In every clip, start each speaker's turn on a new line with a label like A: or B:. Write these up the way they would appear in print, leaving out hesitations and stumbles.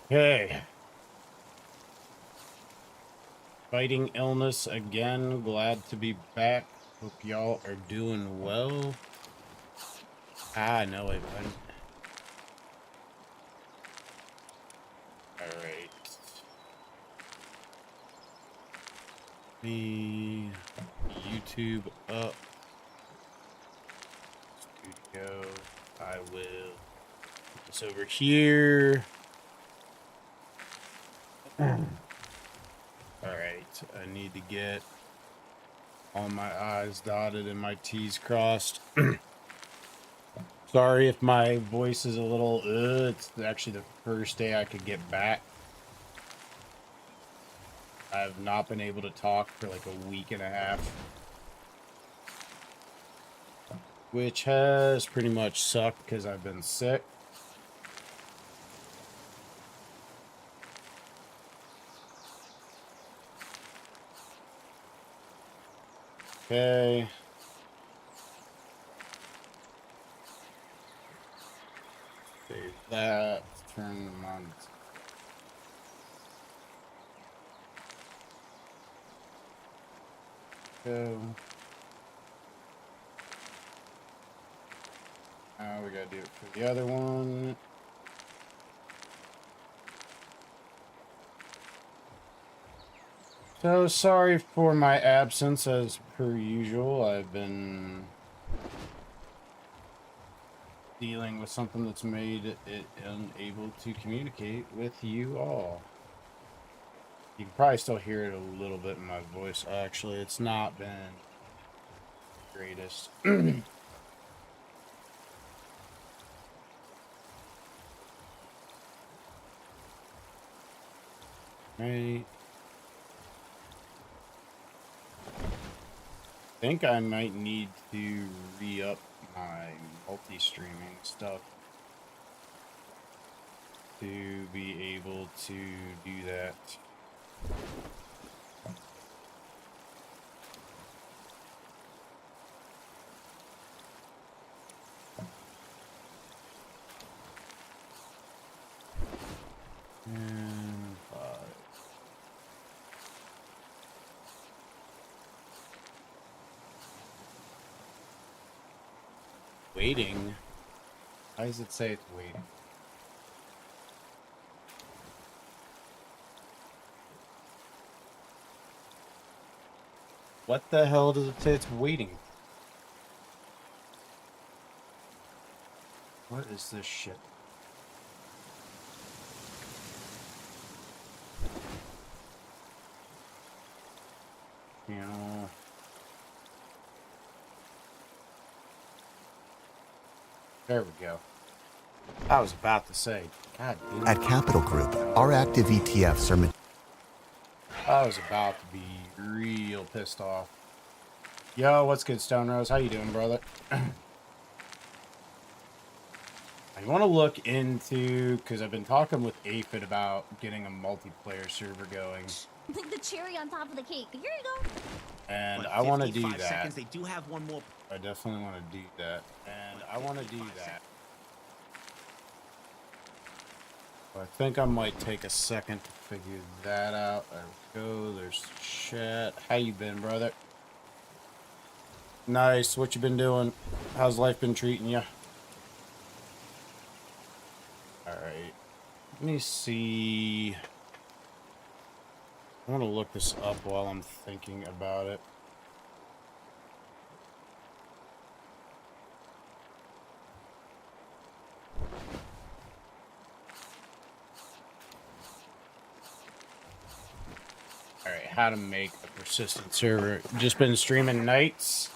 A: Hey, fighting illness again. Glad to be back. Hope y'all are doing well. No, I went. All right. Me, YouTube up. Studio. I will put this over here. All right. I need to get all my I's dotted and my T's crossed. Sorry if my voice is a little, it's actually the first day I could get back. I've not been able to talk for like a week and a half, which has pretty much sucked because I've been sick. Okay. Save that. Turn them on. Go. Now we gotta do it for the other one. So sorry for my absence as per usual. I've been dealing with something that's made it unable to communicate with you all. You can probably still hear it a little bit in my voice. Actually, it's not been the greatest. Right. I think I might need to re-up my multi-streaming stuff to be able to do that. And 5. Waiting? Why does it say it's waiting? What the hell does it say it's waiting? What is this shit? You know... There we go. I was about to say, God damn.
B: At Capital Group, our active ETFs are...
A: I was about to be real pissed off. Yo, what's good, Stone Rose? How you doing, brother? I want to look into, because I've been talking with Aphid about getting a multiplayer server going.
C: Like the cherry on top of the cake. Here you go.
A: And I want to do that.
D: Seconds, they do have one more.
A: I definitely want to do that. And I want to do that. But I think I might take a second to figure that out. There we go. There's chat. How you been, brother? Nice. What you been doing? How's life been treating you? Alright. Let me see. I want to look this up while I'm thinking about it. Alright, how to make a persistent server. Just been streaming nights.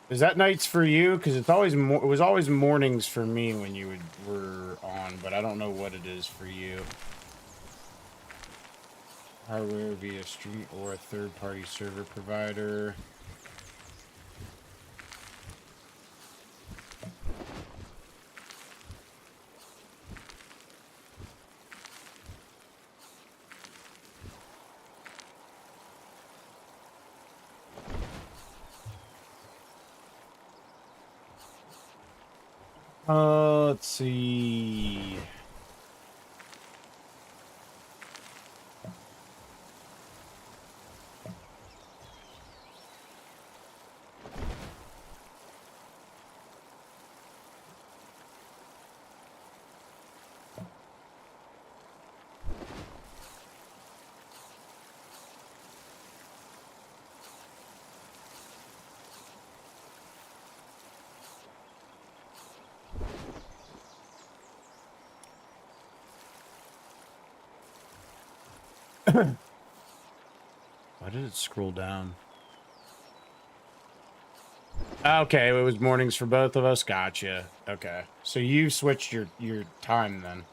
A: Is that nights for you? Because it's always it was always mornings for me when you were on, but I don't know what it is for you. Hardware via stream or a third-party server provider. Let's see. Why did it scroll down? Okay, it was mornings for both of us. Gotcha. Okay, so you switched your time then.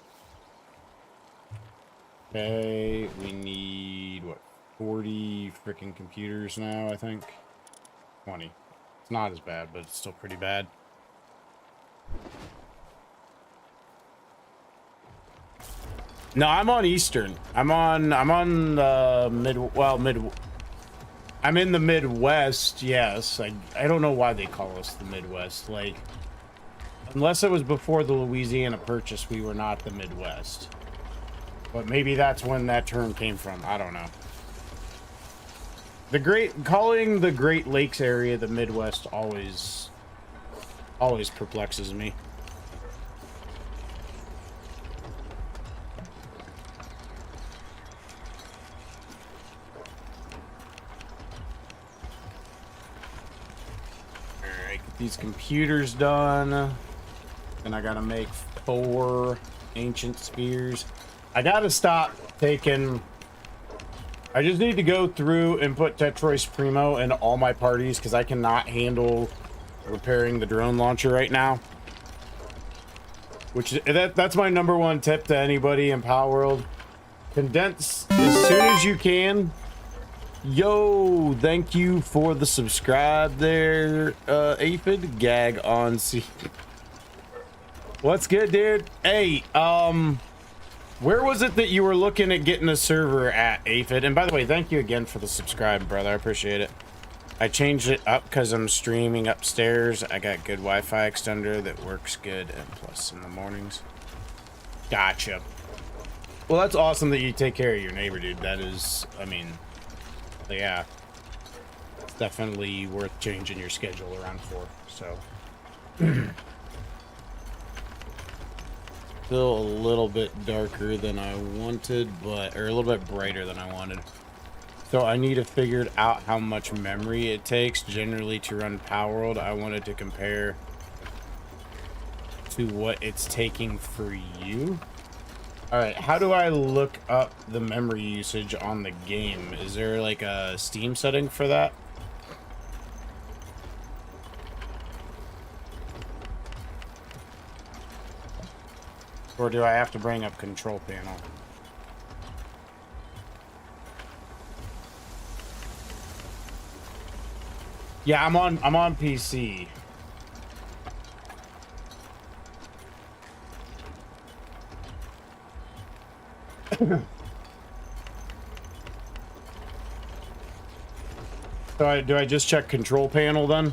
A: Okay, we need what, 40 freaking computers now, I think. 20. It's not as bad, but it's still pretty bad. No, I'm on Eastern. I'm on I'm in the Midwest, yes. I don't know why they call us the Midwest. Like, unless it was before the Louisiana Purchase, we were not the Midwest. But maybe that's when that term came from. I don't know. Calling the Great Lakes area the Midwest always perplexes me. Alright, get these computers done. Then I gotta make 4 ancient spears. I gotta stop taking... I just need to go through and put Tetrois Primo in all my parties because I cannot handle repairing the drone launcher right now. That's my #1 tip to anybody in PalWorld. Condense as soon as you can. Yo, thank you for the subscribe there, Aphid. Gag on C. What's good, dude? Hey, where was it that you were looking at getting a server at, Aphid? And by the way, thank you again for the subscribe, brother. I appreciate it. I changed it up because I'm streaming upstairs. I got good Wi-Fi extender that works good, and plus in the mornings. Gotcha. Well, that's awesome that you take care of your neighbor, dude. That is, I mean, yeah. It's definitely worth changing your schedule around for, so. Still a little bit darker than I wanted, or a little bit brighter than I wanted. So I need to figure out how much memory it takes generally to run PalWorld. I wanted to compare to what it's taking for you. All right, how do I look up the memory usage on the game? Is there like a Steam setting for that? Or do I have to bring up control panel? Yeah, I'm on PC. So do I just check control panel then?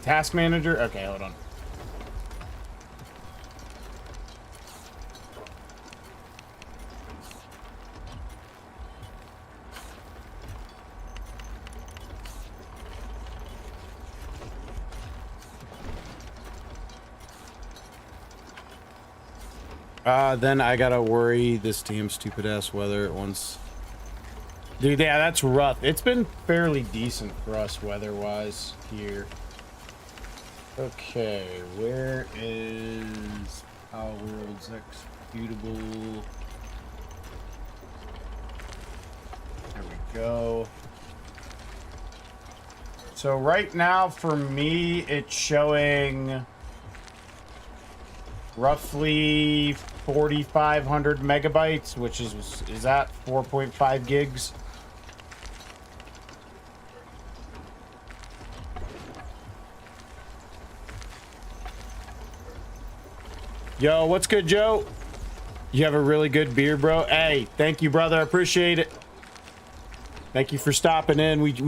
A: Task manager? Okay, hold on. Then I gotta worry this damn stupid ass weather at once. Dude, yeah, that's rough. It's been fairly decent for us weather-wise here. Okay, where is PalWorld's executable? There we go. So right now for me, it's showing roughly 4,500 megabytes, which is that 4.5 gigs? Yo, what's good, Joe? You have a really good beer, bro. Hey, thank you, brother. I appreciate it. Thank you for stopping in. We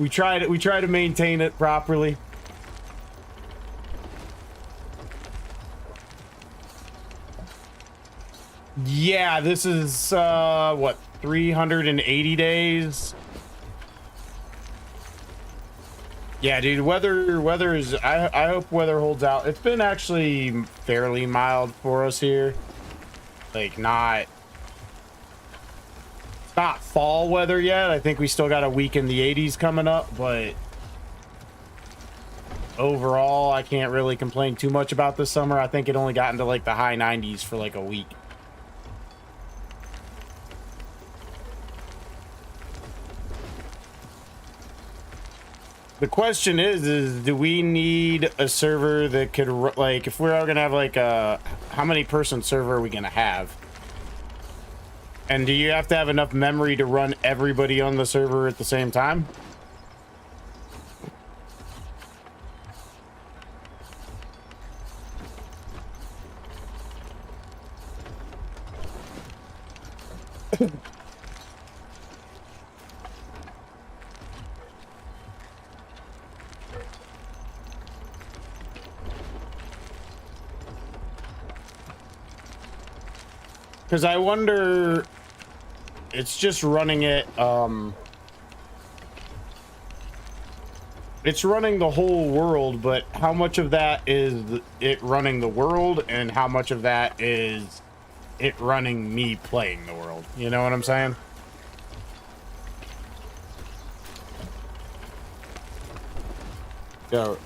A: try to maintain it properly. Yeah, this is what, 380 days? Yeah, dude, weather is, I hope weather holds out. It's been actually fairly mild for us here. Like, it's not fall weather yet. I think we still got a week in the 80s coming up, but overall, I can't really complain too much about this summer. I think it only got into like the high 90s for like a week. The question is do we need a server that could, like, if we're gonna have like a, how many person server are we gonna have? And do you have to have enough memory to run everybody on the server at the same time? Because I wonder, it's just running it, it's running the whole world, but how much of that is it running the world and how much of that is it running me playing the world? You know what I'm saying? Yo.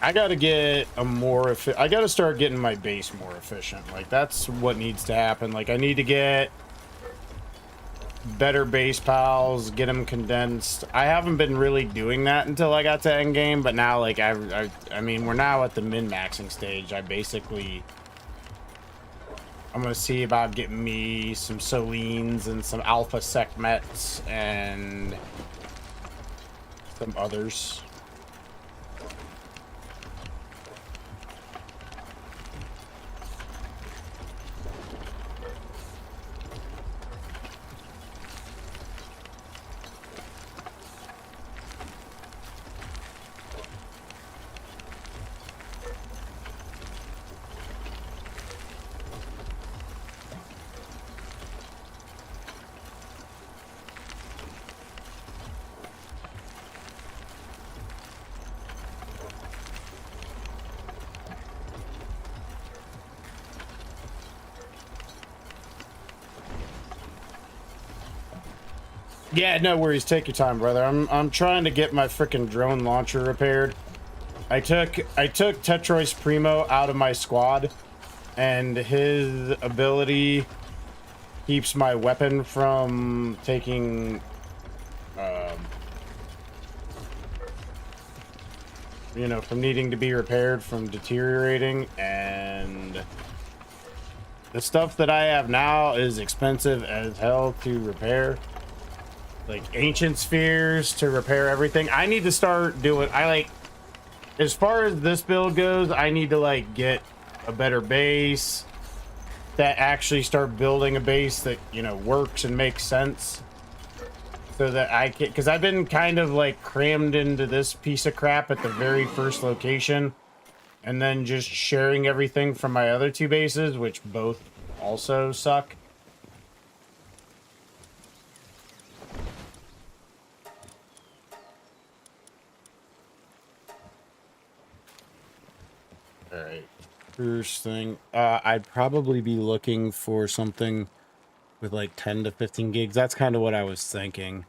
A: I gotta get a more I gotta start getting my base more efficient. Like, that's what needs to happen. Like, I need to get better base pals, get them condensed. I haven't been really doing that until I got to Endgame, but now, like, I mean, we're now at the min-maxing stage. I'm gonna see about getting me some Solines and some Alpha Sekhmets and some others. Yeah, no worries. Take your time, brother. I'm trying to get my freaking drone launcher repaired. I took Tetrois Primo out of my squad, and his ability keeps my weapon from taking, you know, from needing to be repaired, from deteriorating, and the stuff that I have now is expensive as hell to repair. Like ancient spheres to repair everything. I need to start doing, as far as this build goes, I need to like get a better base, that actually start building a base that, you know, works and makes sense, so that I can, because I've been kind of like crammed into this piece of crap at the very first location, and then just sharing everything from my other two bases, which both also suck. All right. First thing, I'd probably be looking for something with like 10 to 15 gigs. That's kind of what I was thinking.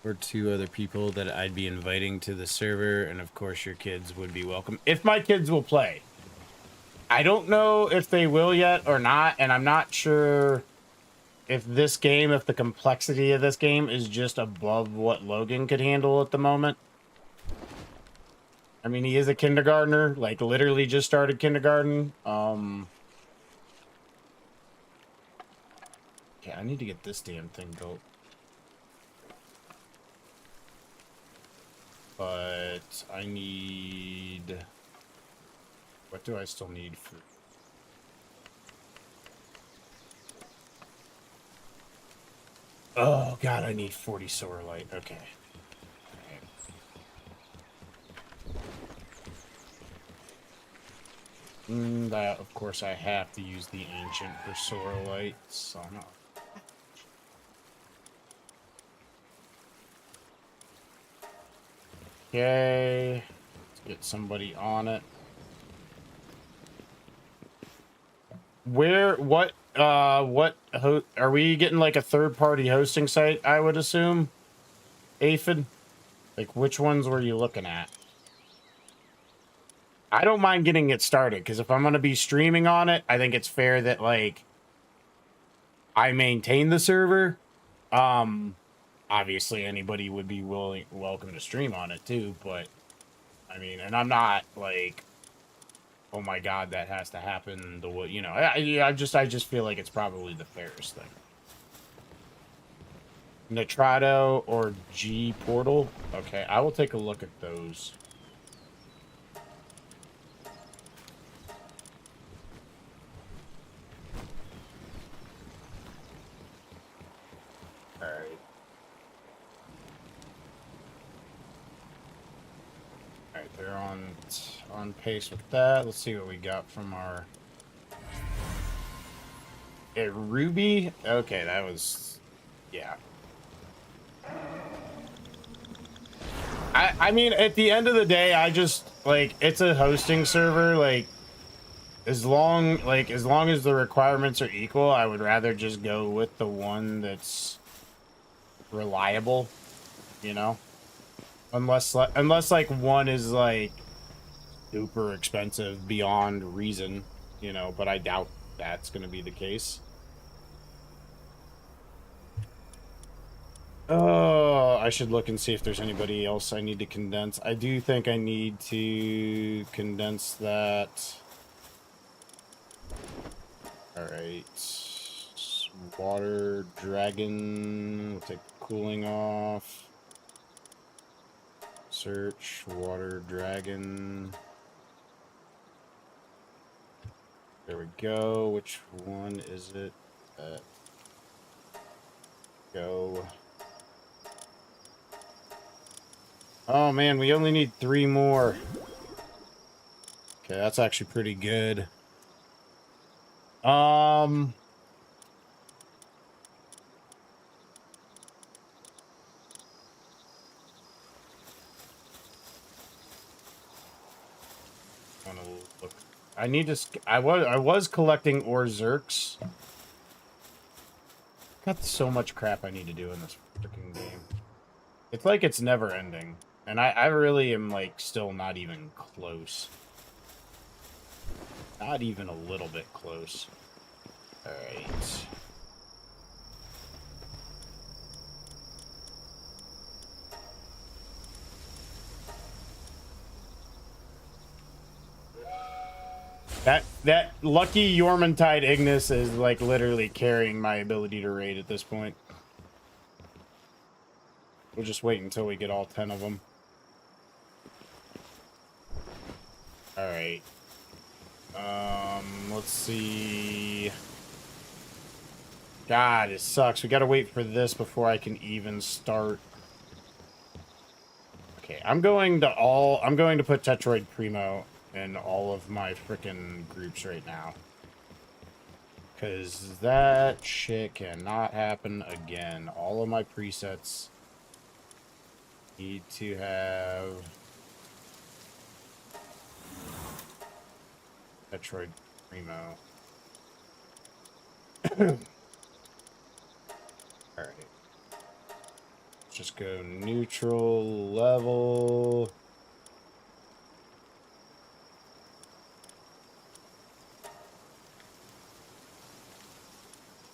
A: Or two other people that I'd be inviting to the server, and of course your kids would be welcome. If my kids will play. I don't know if they will yet or not, and I'm not sure if this game, if the complexity of this game is just above what Logan could handle at the moment. I mean, he is a kindergartner, like literally just started kindergarten. Yeah, I need to get this damn thing built. But I need, what do I still need for? Oh God, I need 40 solar light. Okay. That, of course, I have to use the ancient for solar light, so I'm not. Okay. Get somebody on it. What are we getting, like a third-party hosting site, I would assume? Aphid? Like, which ones were you looking at? I don't mind getting it started, because if I'm going to be streaming on it, I think it's fair that, like, I maintain the server. Obviously, anybody would be welcome to stream on it, too, but, I mean, and I'm not, like, oh my god, that has to happen, the way, you know, I just feel like it's probably the fairest thing. Nitrado or G Portal? Okay, I will take a look at those. Alright. Alright, they're on pace with that. Let's see what we got from our... Ruby? Okay, that was... Yeah. I mean, at the end of the day, I just, like, it's a hosting server, like, as long as the requirements are equal, I would rather just go with the one that's reliable, you know? Unless like one is like super expensive beyond reason, you know, but I doubt that's going to be the case. Oh, I should look and see if there's anybody else I need to condense. I do think I need to condense that. All right. Water dragon. We'll take cooling off. Search water dragon. There we go. Which one is it? Go. Oh man, we only need 3 more. Okay, that's actually pretty good. Gonna look. I need to. I was collecting ore zerks. Got so much crap I need to do in this freaking game. It's like it's never ending. And I really am, like, still not even close. Not even a little bit close. Alright. That lucky Yormantide Ignis is, like, literally carrying my ability to raid at this point. We'll just wait until we get all 10 of them. Alright. Let's see. God, it sucks. We gotta wait for this before I can even start. Okay, I'm going to put Tetroid Primo in all of my frickin' groups right now. Because that shit cannot happen again. All of my presets need to have Tetroid Primo. Alright. Let's just go neutral level.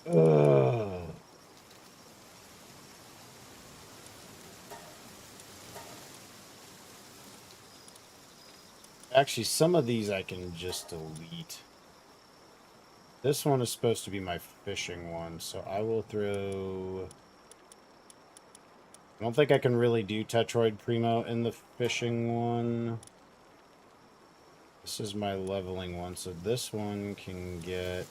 A: Ugh. Actually, some of these I can just delete. This one is supposed to be my fishing one, so I will throw... I don't think I can really do Tetroid Primo in the fishing one. This is my leveling one, so this one can get...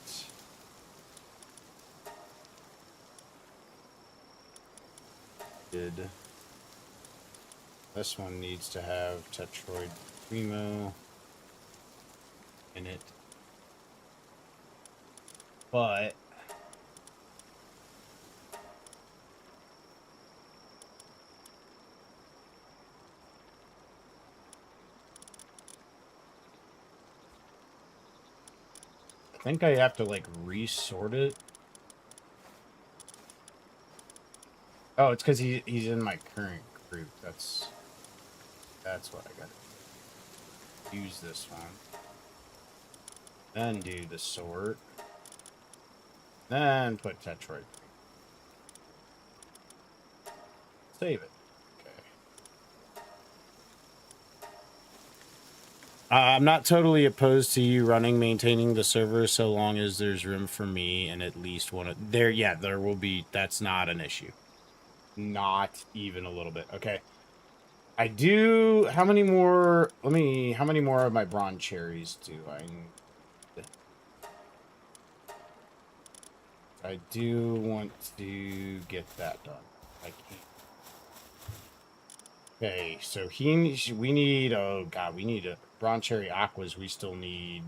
A: This one needs to have Tetroid Primo in it. But think I have to, like, resort it. Oh, it's because he's in my current group. That's what I gotta use this one. Then do the sort. Then put Tetroid. Save it. Okay. I'm not totally opposed to you maintaining the server so long as there's room for me and at least one of there. Yeah, there will be. That's not an issue. Not even a little bit. Okay. I do. How many more? How many more of my bronze cherries do I need? I do want to get that done. I can't. Okay, so we need, oh god, we need a bronze cherry aquas. We still need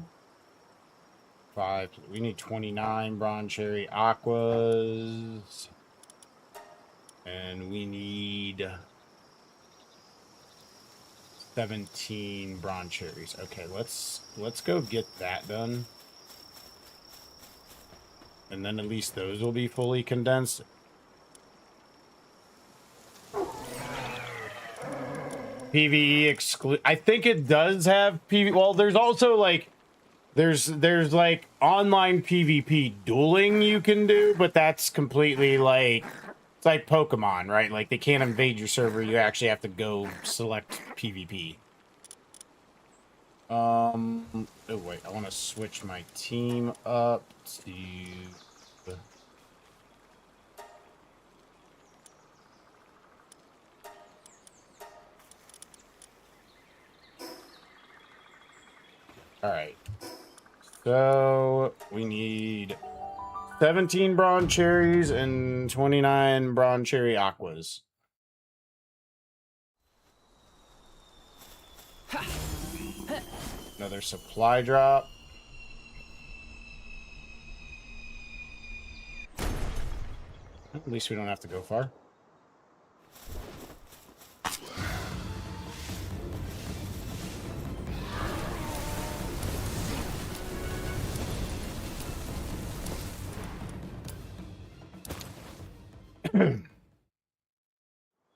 A: 5. We need 29 bronze cherry aquas. And we need 17 bronze cherries. Okay, let's go get that done. And then at least those will be fully condensed. PvE exclude. I think it does have PvE. Well, there's also like there's like online PvP dueling you can do, but that's completely like it's like Pokemon, right? Like they can't invade your server. You actually have to go select PvP. Oh wait, I want to switch my team up to all right. So we need 17 bronze cherries and 29 bronze cherry aquas. Another supply drop. At least we don't have to go far.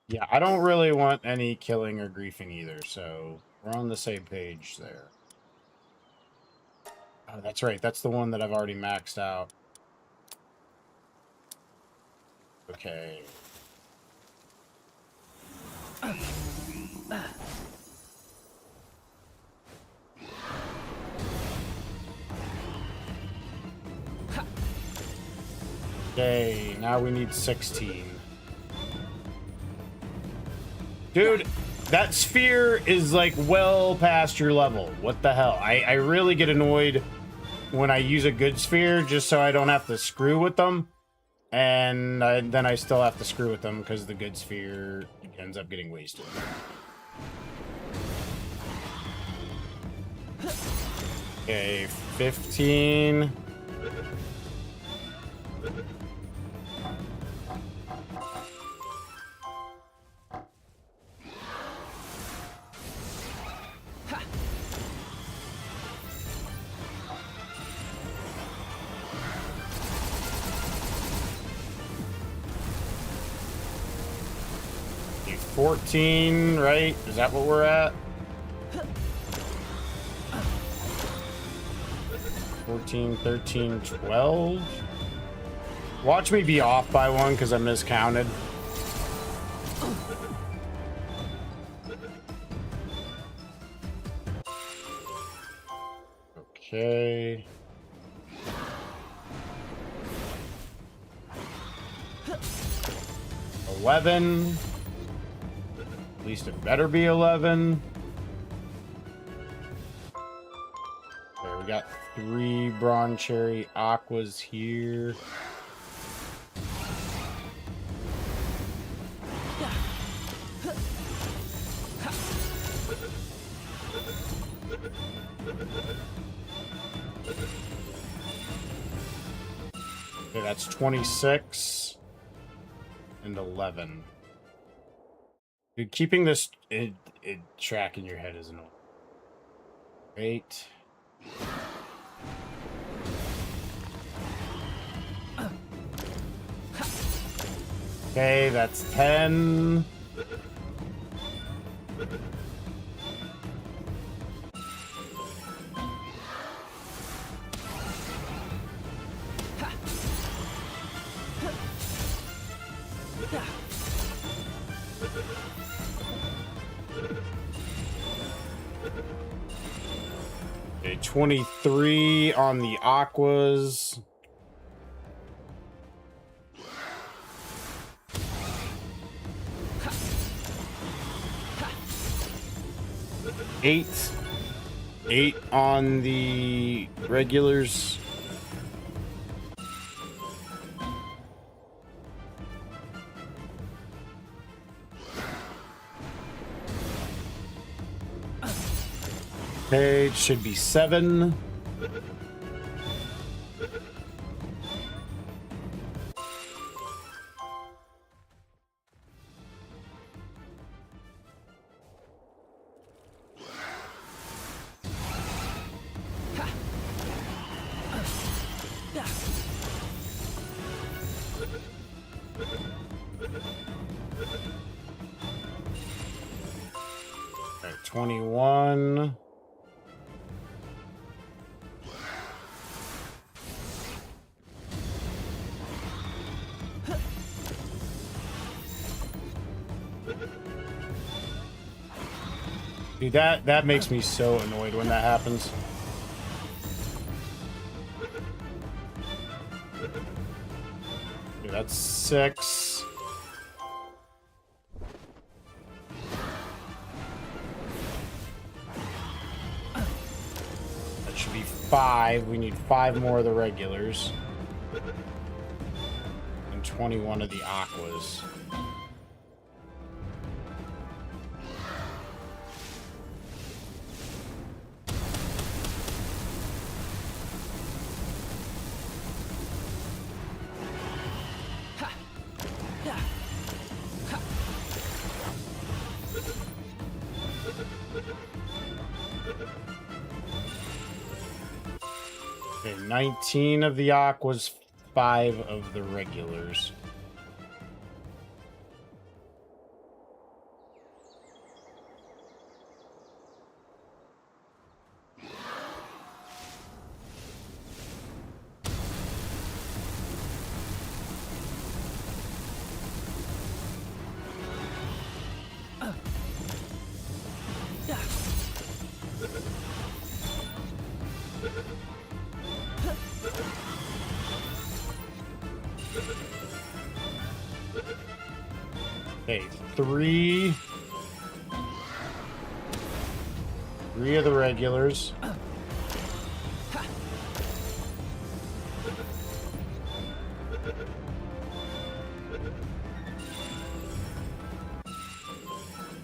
A: Yeah, I don't really want any killing or griefing either, so we're on the same page there. Oh, that's right. That's the one that I've already maxed out. Okay. Okay, now we need 16. Dude, that sphere is like well past your level. What the hell? I really get annoyed when I use a good sphere just so I don't have to screw with them. And then I still have to screw with them because the good sphere ends up getting wasted. Okay, 15. Okay, 14, right? Is that what we're at? 14, 13, 12. Watch me be off by one because I miscounted. Okay. $11. At least it better be 11. Okay, we got 3 bronze cherry aquas here. Okay, that's 26 and 11. Dude, keeping this track in your head is annoying. 8. Okay, that's 10. Okay, 23 on the aquas. Eight. 8 on the regulars. Okay, it should be 7. Okay, 21. Dude, that makes me so annoyed when that happens. Dude, that's 6. That should be 5. We need 5 more of the regulars. And 21 of the aquas. Okay, 19 of the aquas, 5 of the regulars. Okay, 3 of the regulars.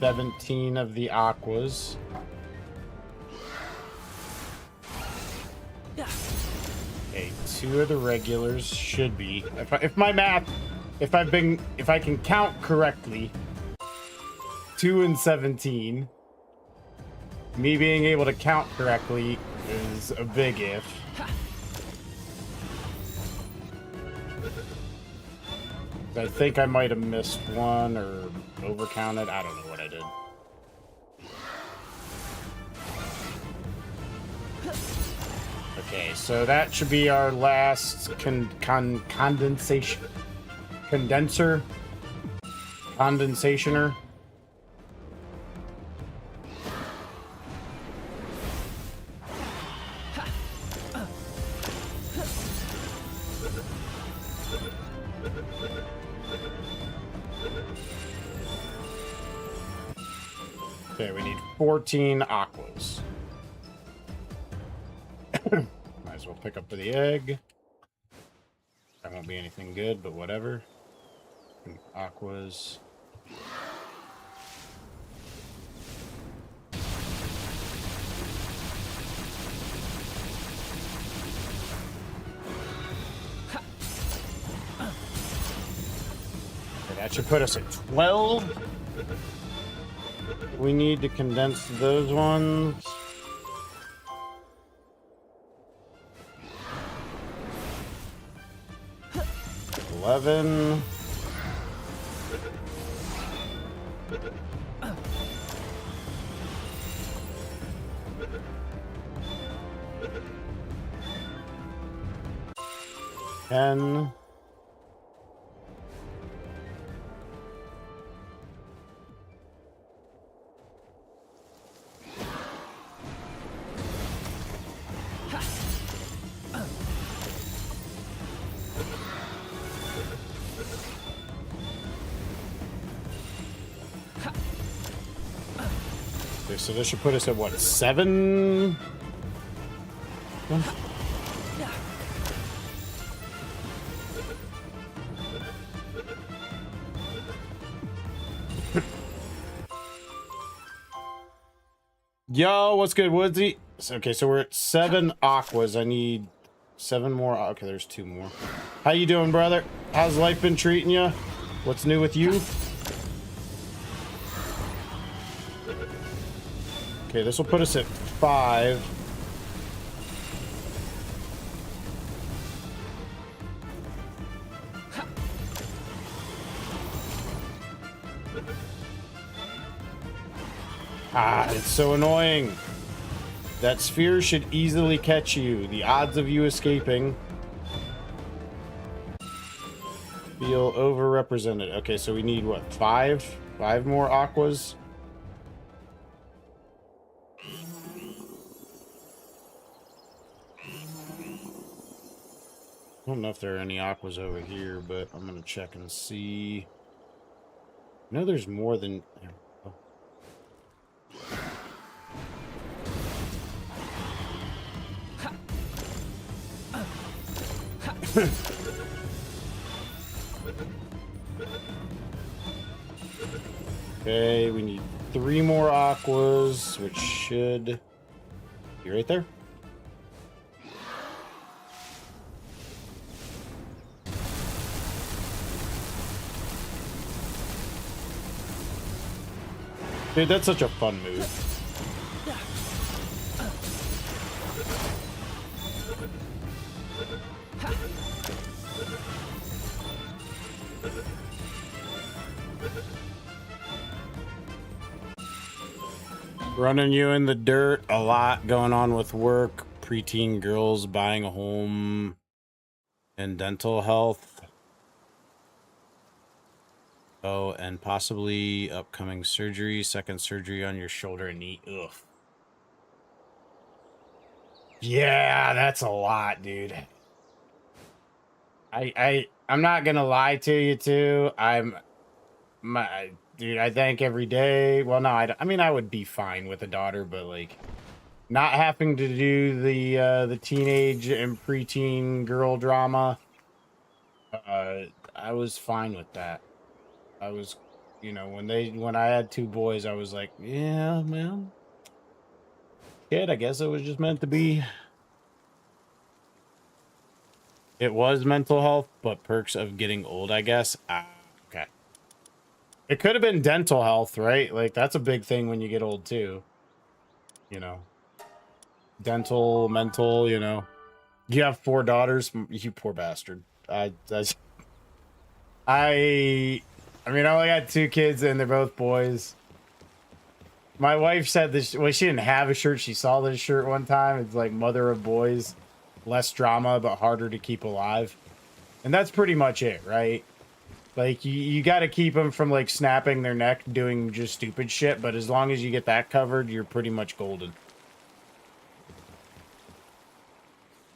A: $17 of the aquas. Okay, 2 of the regulars should be. If I can count correctly, 2 and 17. Me being able to count correctly is a big if. I think I might have missed one or overcounted. I don't know what I did. Okay, so that should be our last condensationer. Okay, we need 14 aquas. Might as well pick up for the egg. That won't be anything good, but whatever. Aquas. Okay, that should put us at 12. We need to condense those ones. $11. Ten. Okay, so this should put us at what, 7? Yo, what's good, Woodsy? Okay, so we're at 7 aquas. I need 7 more. Okay, there's 2 more. How you doing, brother? How's life been treating you? What's new with you? Okay, this will put us at 5. Ah, it's so annoying. That sphere should easily catch you. The odds of you escaping feel overrepresented. Okay, so we need what, 5? 5 more aquas? I don't know if there are any aquas over here, but I'm gonna check and see. I know there's more than... Oh. Okay, we need 3 more aquas, which should be right there. Dude, that's such a fun move. Running you in the dirt, a lot going on with work, preteen girls buying a home, and dental health. Oh, and possibly upcoming surgery, second surgery on your shoulder and knee. Ugh. Yeah, that's a lot, dude. I'm not gonna lie to you too. Dude, I think every day. Well, no, I mean, I would be fine with a daughter, but like, not having to do the teenage and preteen girl drama. I was fine with that. I was, when I had 2 boys, I was like, yeah, man, kid. I guess it was just meant to be. It was mental health, but perks of getting old, I guess. Ah, okay. It could have been dental health, right? Like, that's a big thing when you get old, too. You know, dental, mental, You have 4 daughters? You poor bastard. I mean, I only got 2 kids, and they're both boys. My wife said this, well, she didn't have a shirt. She saw this shirt one time. It's like mother of boys, less drama, but harder to keep alive. And that's pretty much it, right? Like, you got to keep them from, like, snapping their neck doing just stupid shit, but as long as you get that covered, you're pretty much golden.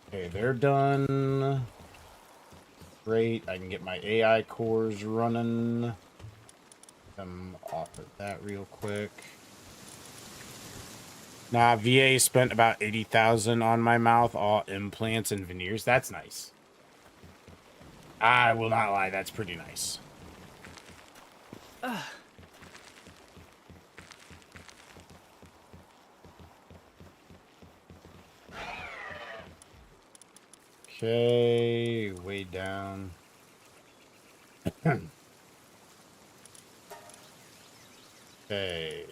A: Okay, they're done. Great. I can get my AI cores running. I'm off of that real quick. Nah, VA spent about 80,000 on my mouth, all implants and veneers. That's nice. I will not lie, that's pretty nice. Okay, way down. Okay.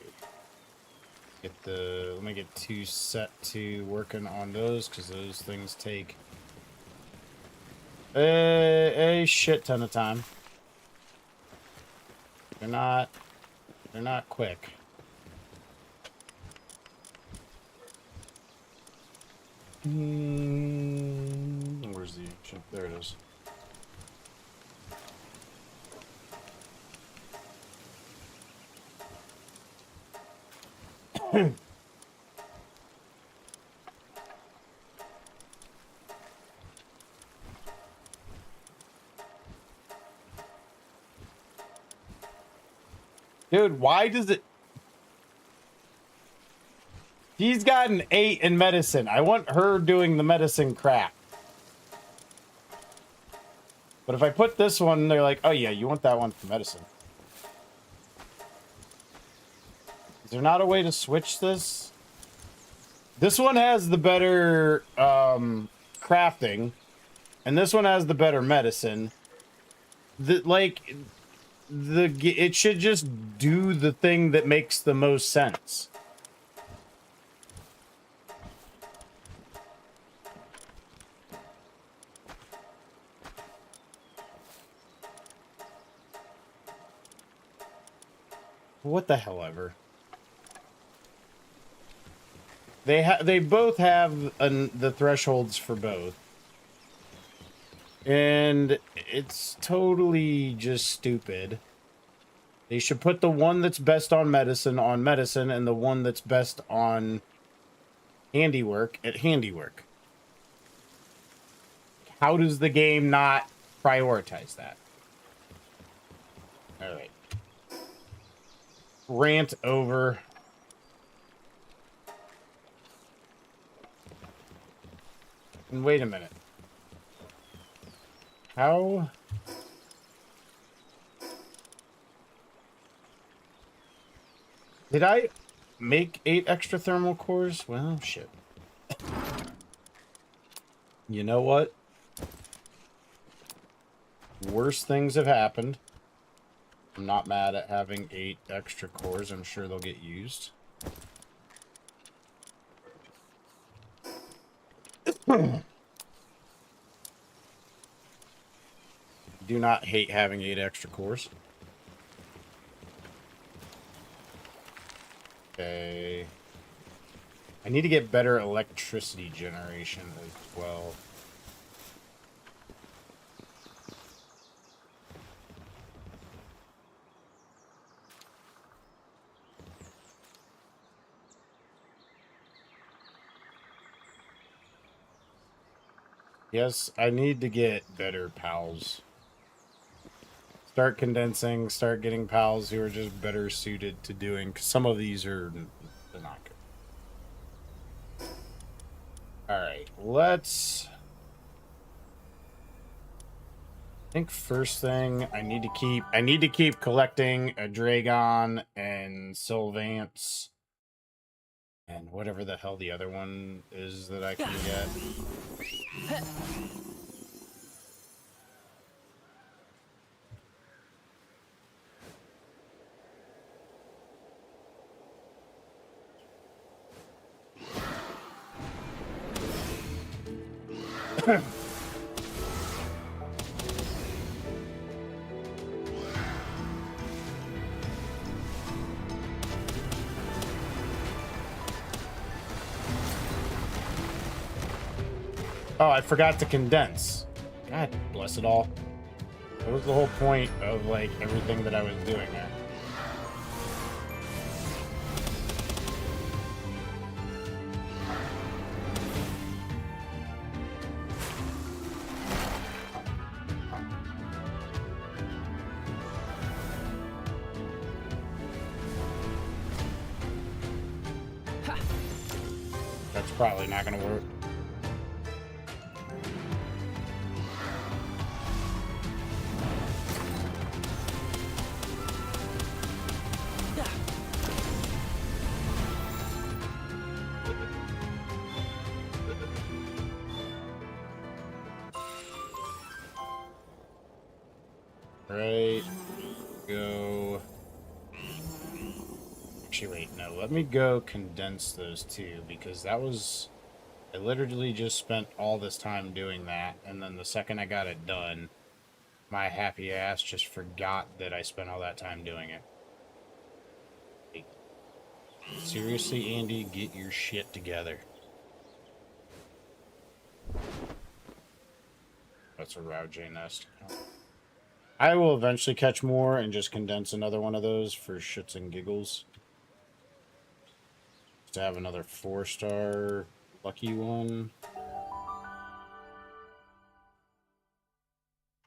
A: Let me get 2 set to working on those, because those things take a shit ton of time. They're not They're not quick. Where's the ship? There it is. Dude, why does it... She's got an 8 in medicine. I want her doing the medicine crap. But if I put this one, they're like, oh yeah, you want that one for medicine. Is there not a way to switch this? This one has the better crafting. And this one has the better medicine. It should just do the thing that makes the most sense. What the hell ever. They both have the thresholds for both. And it's totally just stupid. They should put the one that's best on medicine, and the one that's best on handiwork at handiwork. How does the game not prioritize that? Alright. Rant over. And wait a minute. How? Did I make 8 extra thermal cores? Well, shit. You know what? Worse things have happened. I'm not mad at having 8 extra cores. I'm sure they'll get used. Do not hate having 8 extra cores. Okay. I need to get better electricity generation as well. Yes, I need to get better pals. Start condensing, start getting pals who are just better suited to doing, because some of these are they're not good. Alright, let's... I think first thing I need to keep collecting a Dragon and Sylvance and whatever the hell the other one is that I can get. Oh, I forgot to condense. God bless it all. That was the whole point of, like, everything that I was doing there. That's probably not gonna work. Right. Go. Actually, wait, no. Let me go condense those two, because that was... I literally just spent all this time doing that, and then the second I got it done, my happy ass just forgot that I spent all that time doing it. Like, seriously, Andy, get your shit together. That's a Rauj nest. I will eventually catch more and just condense another one of those for shits and giggles. To have another 4-star lucky one.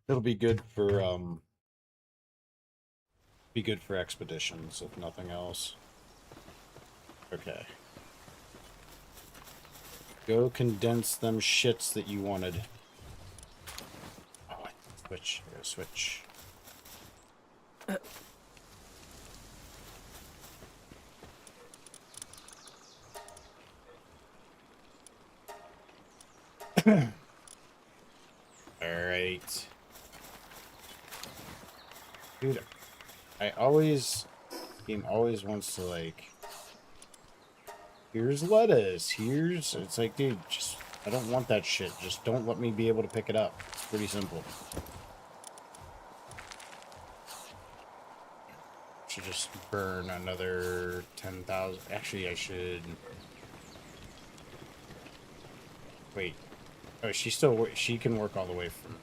A: It'll be good for expeditions, if nothing else. Okay. Go condense them shits that you wanted. Oh, switch. I gotta switch. Alright. Dude, game always wants to, like, here's lettuce, it's like, dude, just, I don't want that shit. Just don't let me be able to pick it up. It's pretty simple. Should just burn another 10,000. Actually, I should... Wait. Oh, she can work all the way from...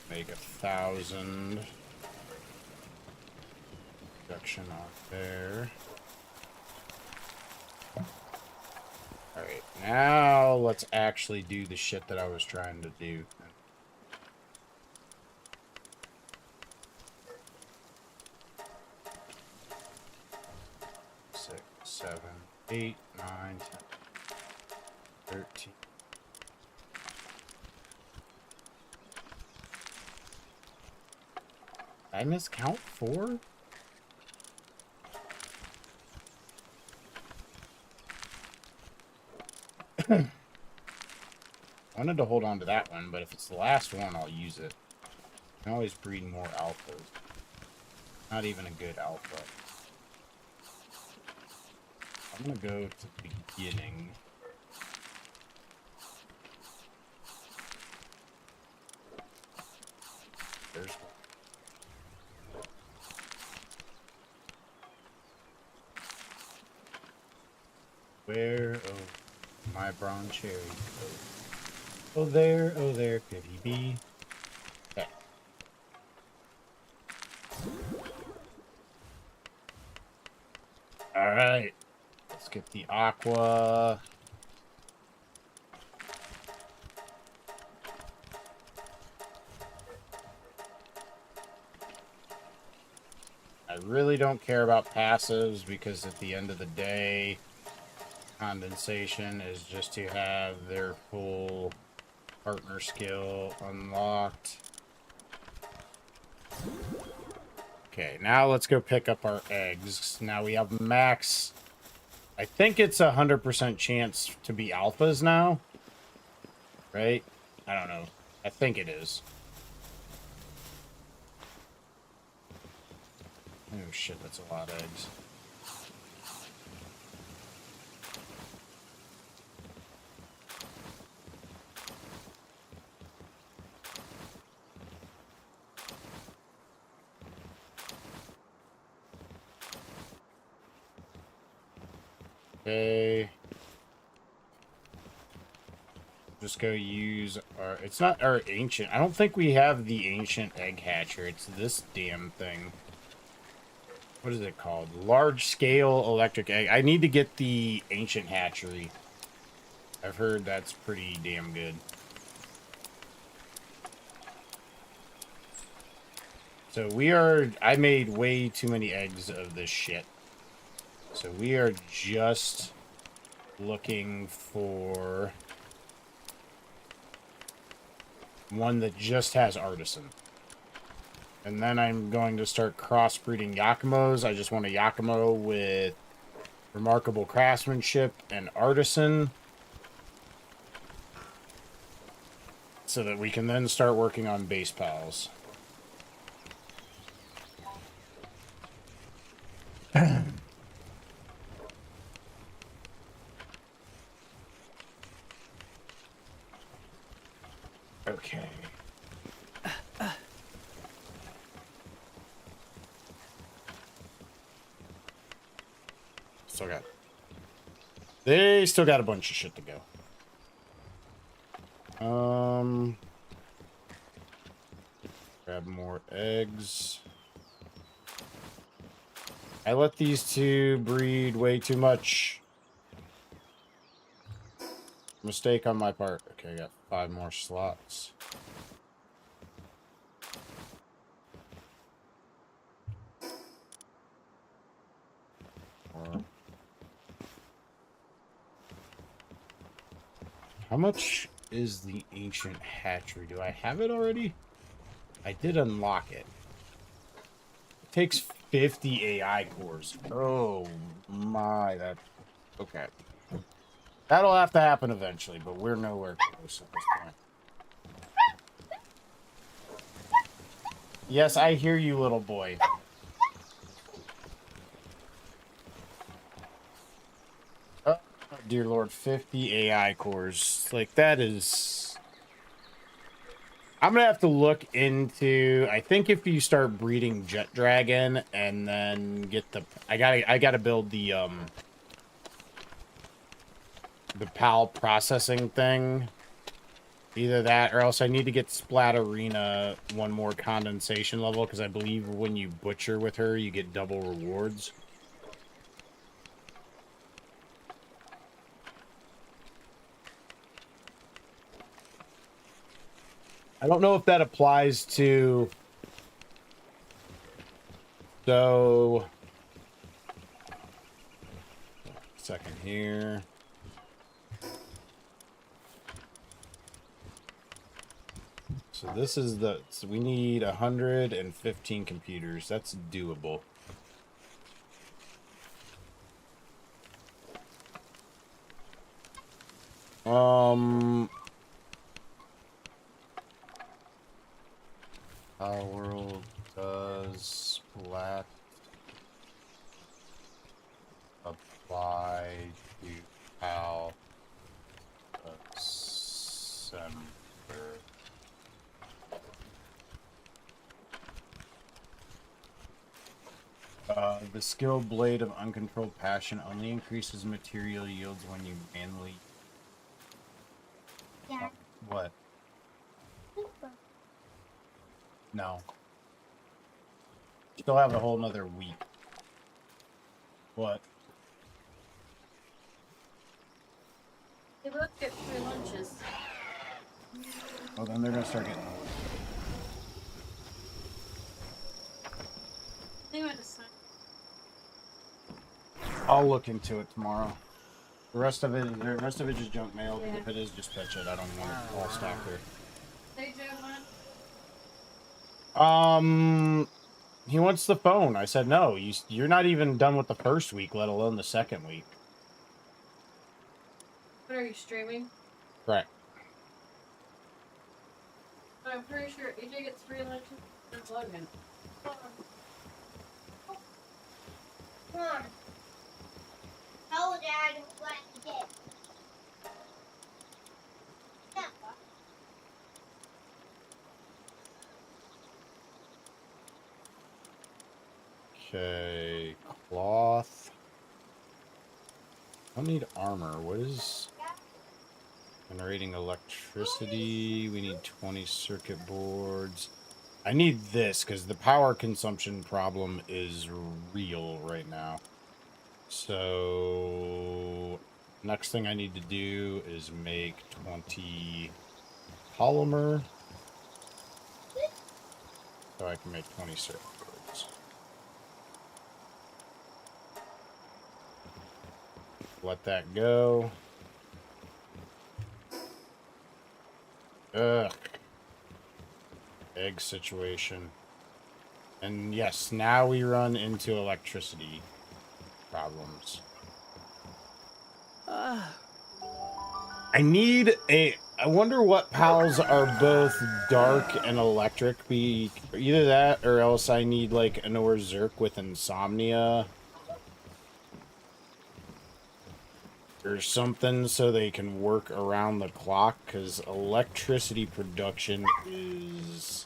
A: Make 1,000. Production on there. Alright, now let's actually do the shit that I was trying to do. 6, 7, 8, 9, 10, 13. Did I miscount 4? I wanted to hold on to that one, but if it's the last one, I'll use it. I can always breed more alphas. Not even a good alpha. I'm gonna go to the beginning. There's one. Where? Oh, my brown cherry. Oh there, could he be? Okay. Alright. Let's get the aqua. I really don't care about passives because at the end of the day, condensation is just to have their full partner skill unlocked. Okay, now let's go pick up our eggs. Now we have max. I think it's 100% chance to be alphas now. Right? I don't know. I think it is. Oh shit, that's a lot of eggs. Okay. Just go use our... It's not our ancient... I don't think we have the ancient egg hatcher. It's this damn thing. What is it called? Large scale electric egg. I need to get the ancient hatchery. I've heard that's pretty damn good. So we are... I made way too many eggs of this shit. So we are just looking for one that just has artisan. And then I'm going to start crossbreeding Yakimos. I just want a Yakimo with remarkable craftsmanship and artisan. So that we can then start working on base pals. Okay. Still got. They still got a bunch of shit to go. Grab more eggs. I let these two breed way too much. Mistake on my part. Okay, I got 5 more slots. How much is the ancient hatchery? Do I have it already? I did unlock it. It takes 50 AI cores. Oh my, that... Okay. That'll have to happen eventually, but we're nowhere close at this point. Yes, I hear you, little boy. Oh, dear Lord, 50 AI cores. Like, that is... I'm gonna have to look into... I think if you start breeding Jet Dragon and then get the... I gotta build the PAL processing thing. Either that or else I need to get Splatterina one more condensation level because I believe when you butcher with her, you get double rewards. I don't know if that applies to... So... Second here. So this is the... So we need 115 computers. That's doable. PalWorld does splat apply to PAL assembler. The skill Blade of Uncontrolled Passion only increases material yields when you manually...
C: Yeah.
A: What? No. Still have a whole nother week. What?
D: They both get free lunches.
A: Oh, then they're gonna start getting...
D: They went to sign.
A: I'll look into it tomorrow. The rest of it is junk mail. Yeah. If it is, just fetch it. I don't want it all stacked there.
D: They do
A: one? He wants the phone. I said, no, you're not even done with the first week, let alone the second week.
D: What are you streaming?
A: Right.
D: But I'm pretty sure AJ gets free lunches and Logan. Come on. Come on.
C: Tell Dad what he did.
A: Okay, cloth. I don't need armor. What is generating electricity? We need 20 circuit boards. I need this because the power consumption problem is real right now. So next thing I need to do is make 20 polymer so I can make 20 circuit boards. Let that go. Ugh. Egg situation. And yes, now we run into electricity problems. I need a... I wonder what pals are both dark and electric. Either that or else I need like an Zerk with insomnia. or something so they can work around the clock, because electricity production is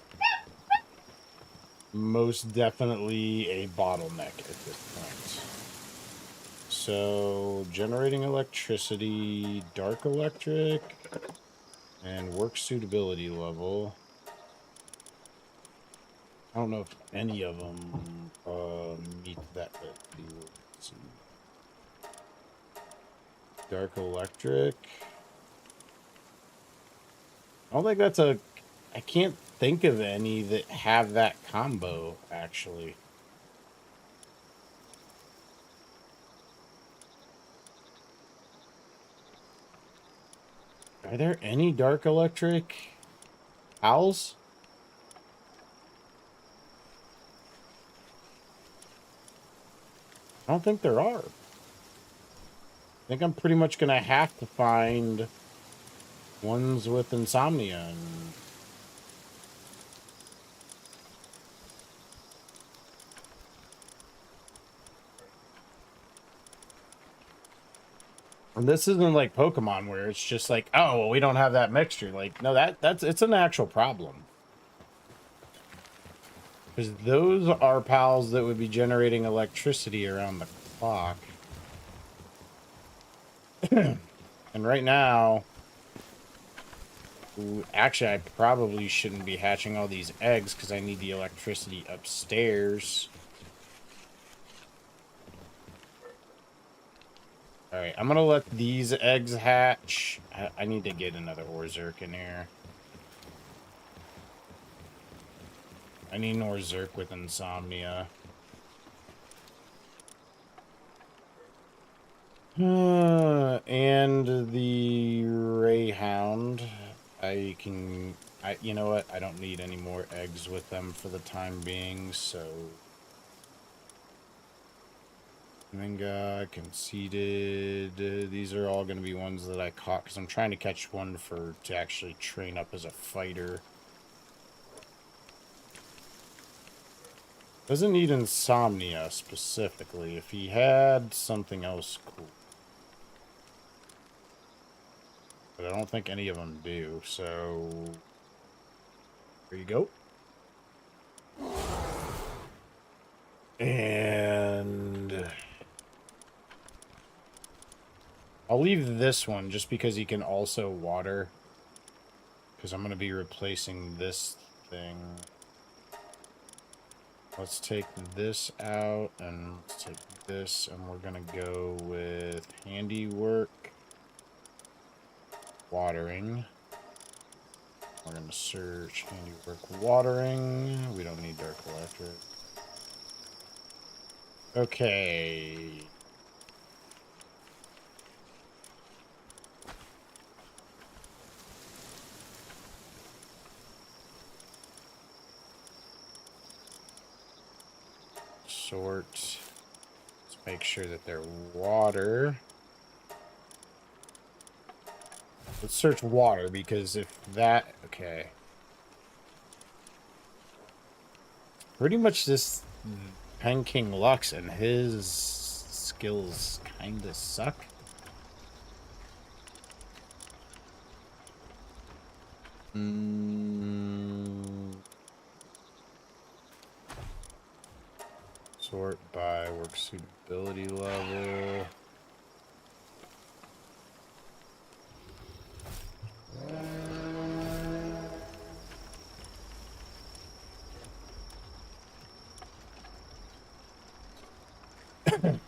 A: most definitely a bottleneck at this point. So, generating electricity, dark electric, and work suitability level. I don't know if any of them meet that. Let's see. Dark electric. I don't think that's a... I can't think of any that have that combo, actually. Are there any dark electric owls? I don't think there are. I think I'm pretty much going to have to find ones with insomnia. And this isn't like Pokemon where it's just like, oh, well, we don't have that mixture. Like, no, it's an actual problem. Because those are pals that would be generating electricity around the clock. And right now, actually, I probably shouldn't be hatching all these eggs because I need the electricity upstairs. Alright, I'm gonna let these eggs hatch. I need to get another Orzerk in here. I need an Orzerk with insomnia. And the Rayhound. You know what? I don't need any more eggs with them for the time being, so... Minga, conceded. These are all going to be ones that I caught, because I'm trying to catch one to actually train up as a fighter. Doesn't need insomnia, specifically. If he had something else, cool. But I don't think any of them do, so... There you go. And... I'll leave this one just because he can also water. Because I'm going to be replacing this thing. Let's take this out and let's take this, and we're going to go with handiwork, watering. We're going to search handiwork, watering. We don't need dark electric. Okay. Sort. Let's make sure that they're water. Let's search water, because if that... Okay. Pretty much this Pen King Lux and his skills kind of suck. Sort by work suitability level. You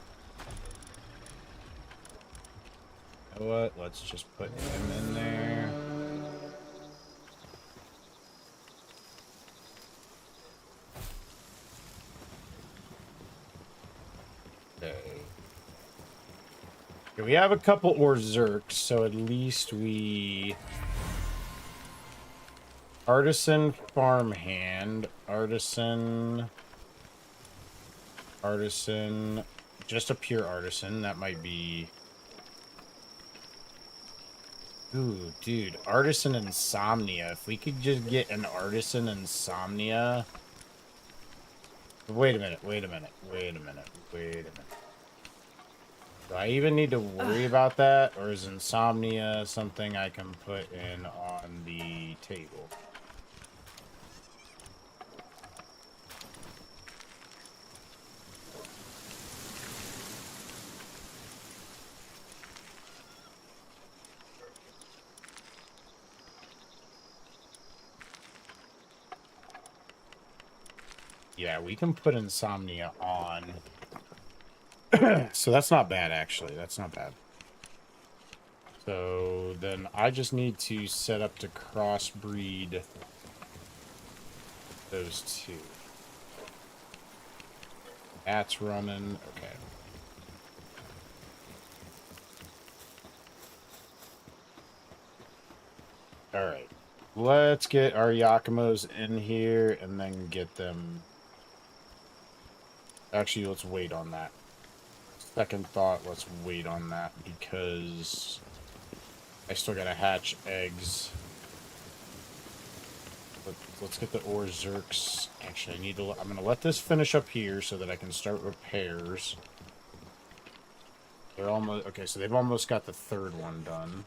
A: know what? Let's just put him in there. Okay. Okay, we have a couple Orzerks, so at least we... Artisan, farmhand, artisan, just a pure artisan. That might be... Ooh, dude, artisan insomnia. If we could just get an artisan insomnia... Wait a minute. Do I even need to worry about that, or is insomnia something I can put in on the table? Yeah, we can put insomnia on. So that's not bad, actually. That's not bad. So then I just need to set up to crossbreed those two. That's running. Okay. All right. Let's get our Yakimos in here and then get them. Actually, let's wait on that. Second thought, let's wait on that because I still gotta hatch eggs. Let's get the ore zerks. Actually, I need to. I'm gonna let this finish up here so that I can start repairs. They're almost okay. So they've almost got the third one done.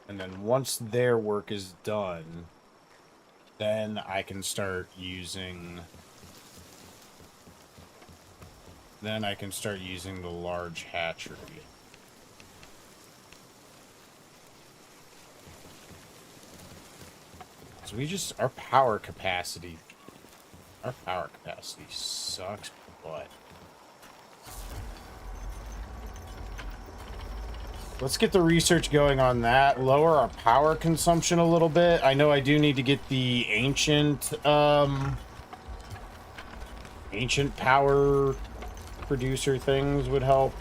A: And then once their work is done, then I can start using. Then I can start using the large hatchery. So our power capacity sucks butt. Let's get the research going on that. Lower our power consumption a little bit. I know I do need to get the ancient power producer things would help.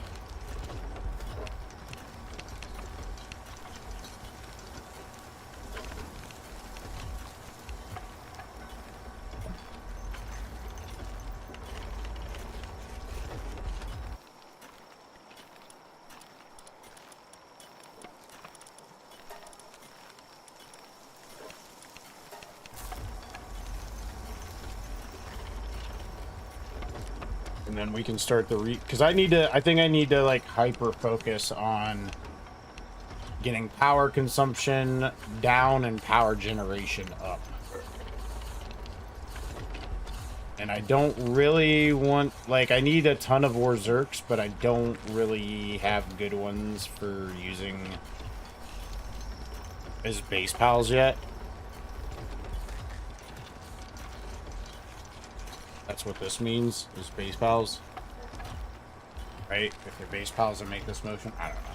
A: And then we can start the because I think I need to like hyper focus on getting power consumption down and power generation up. And I don't really want, like, I need a ton of ore zerks, but I don't really have good ones for using as base pals yet. That's what this means, is base pals. Right? If they're base pals that make this motion, I don't know.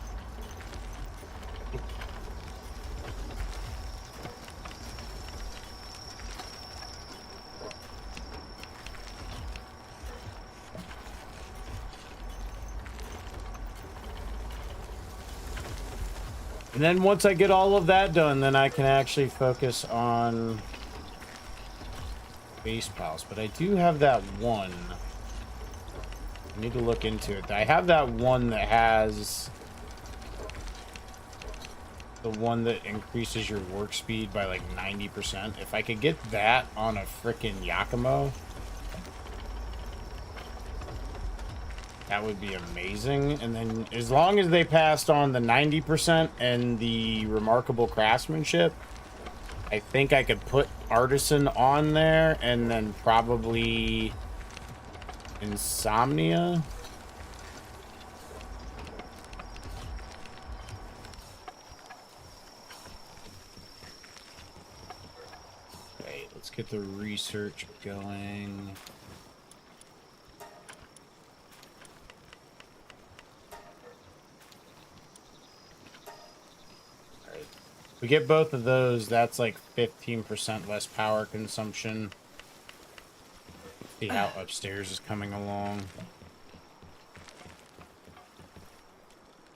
A: And then once I get all of that done, then I can actually focus on base pals. But I do have that one. I need to look into it. I have that one that has the one that increases your work speed by like 90%. If I could get that on a frickin' Yakimo, that would be amazing. And then as long as they passed on the 90% and the remarkable craftsmanship, I think I could put artisan on there and then probably insomnia. Okay, let's get the research going. We get both of those, that's like 15% less power consumption. See how upstairs is coming along.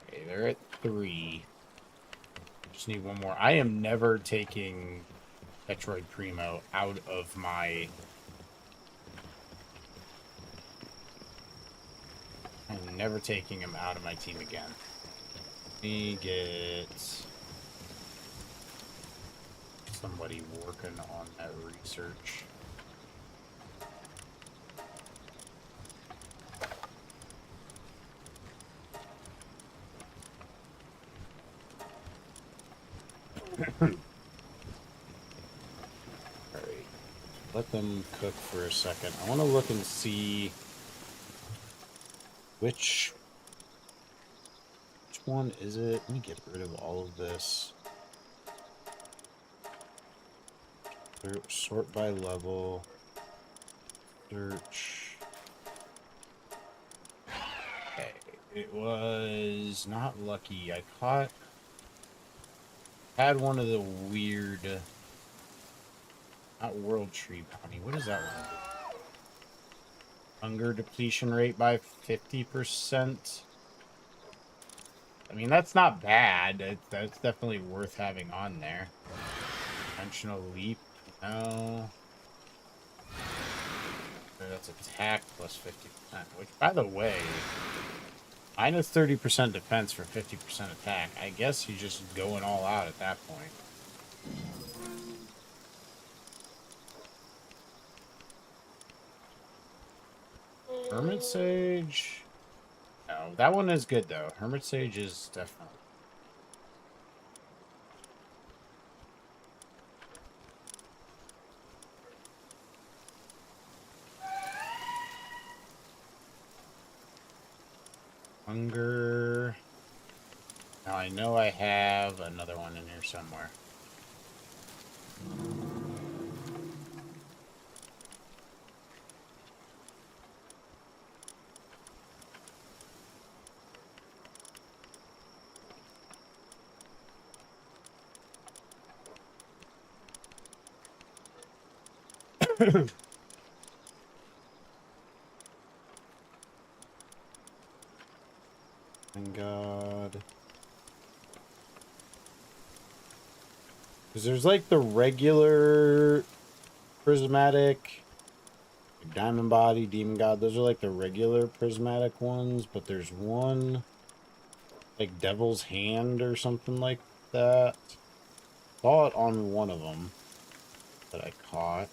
A: Okay, they're at 3. Just need one more. I am never taking Petroid Primo out of my... I'm never taking him out of my team again. Let me get... somebody working on that research. Alright. Let them cook for a second. I want to look and see which one is it. Let me get rid of all of this. Sort by level. Search. Okay. It was not lucky. I had one of the weird, not world tree bounty. What is that one? Hunger depletion rate by 50%. I mean, that's not bad. That's definitely worth having on there. Dimensional leap. No. That's attack plus 50%. Which, by the way, minus 30% defense for 50% attack. I guess you're just going all out at that point. Hermit Sage. No, that one is good though. Hermit Sage is definitely. Hunger. Now I know I have another one in here somewhere. Thank God. Because there's like the regular prismatic, diamond body, demon god. Those are like the regular prismatic ones, but there's one like devil's hand or something like that. Saw it on one of them that I caught.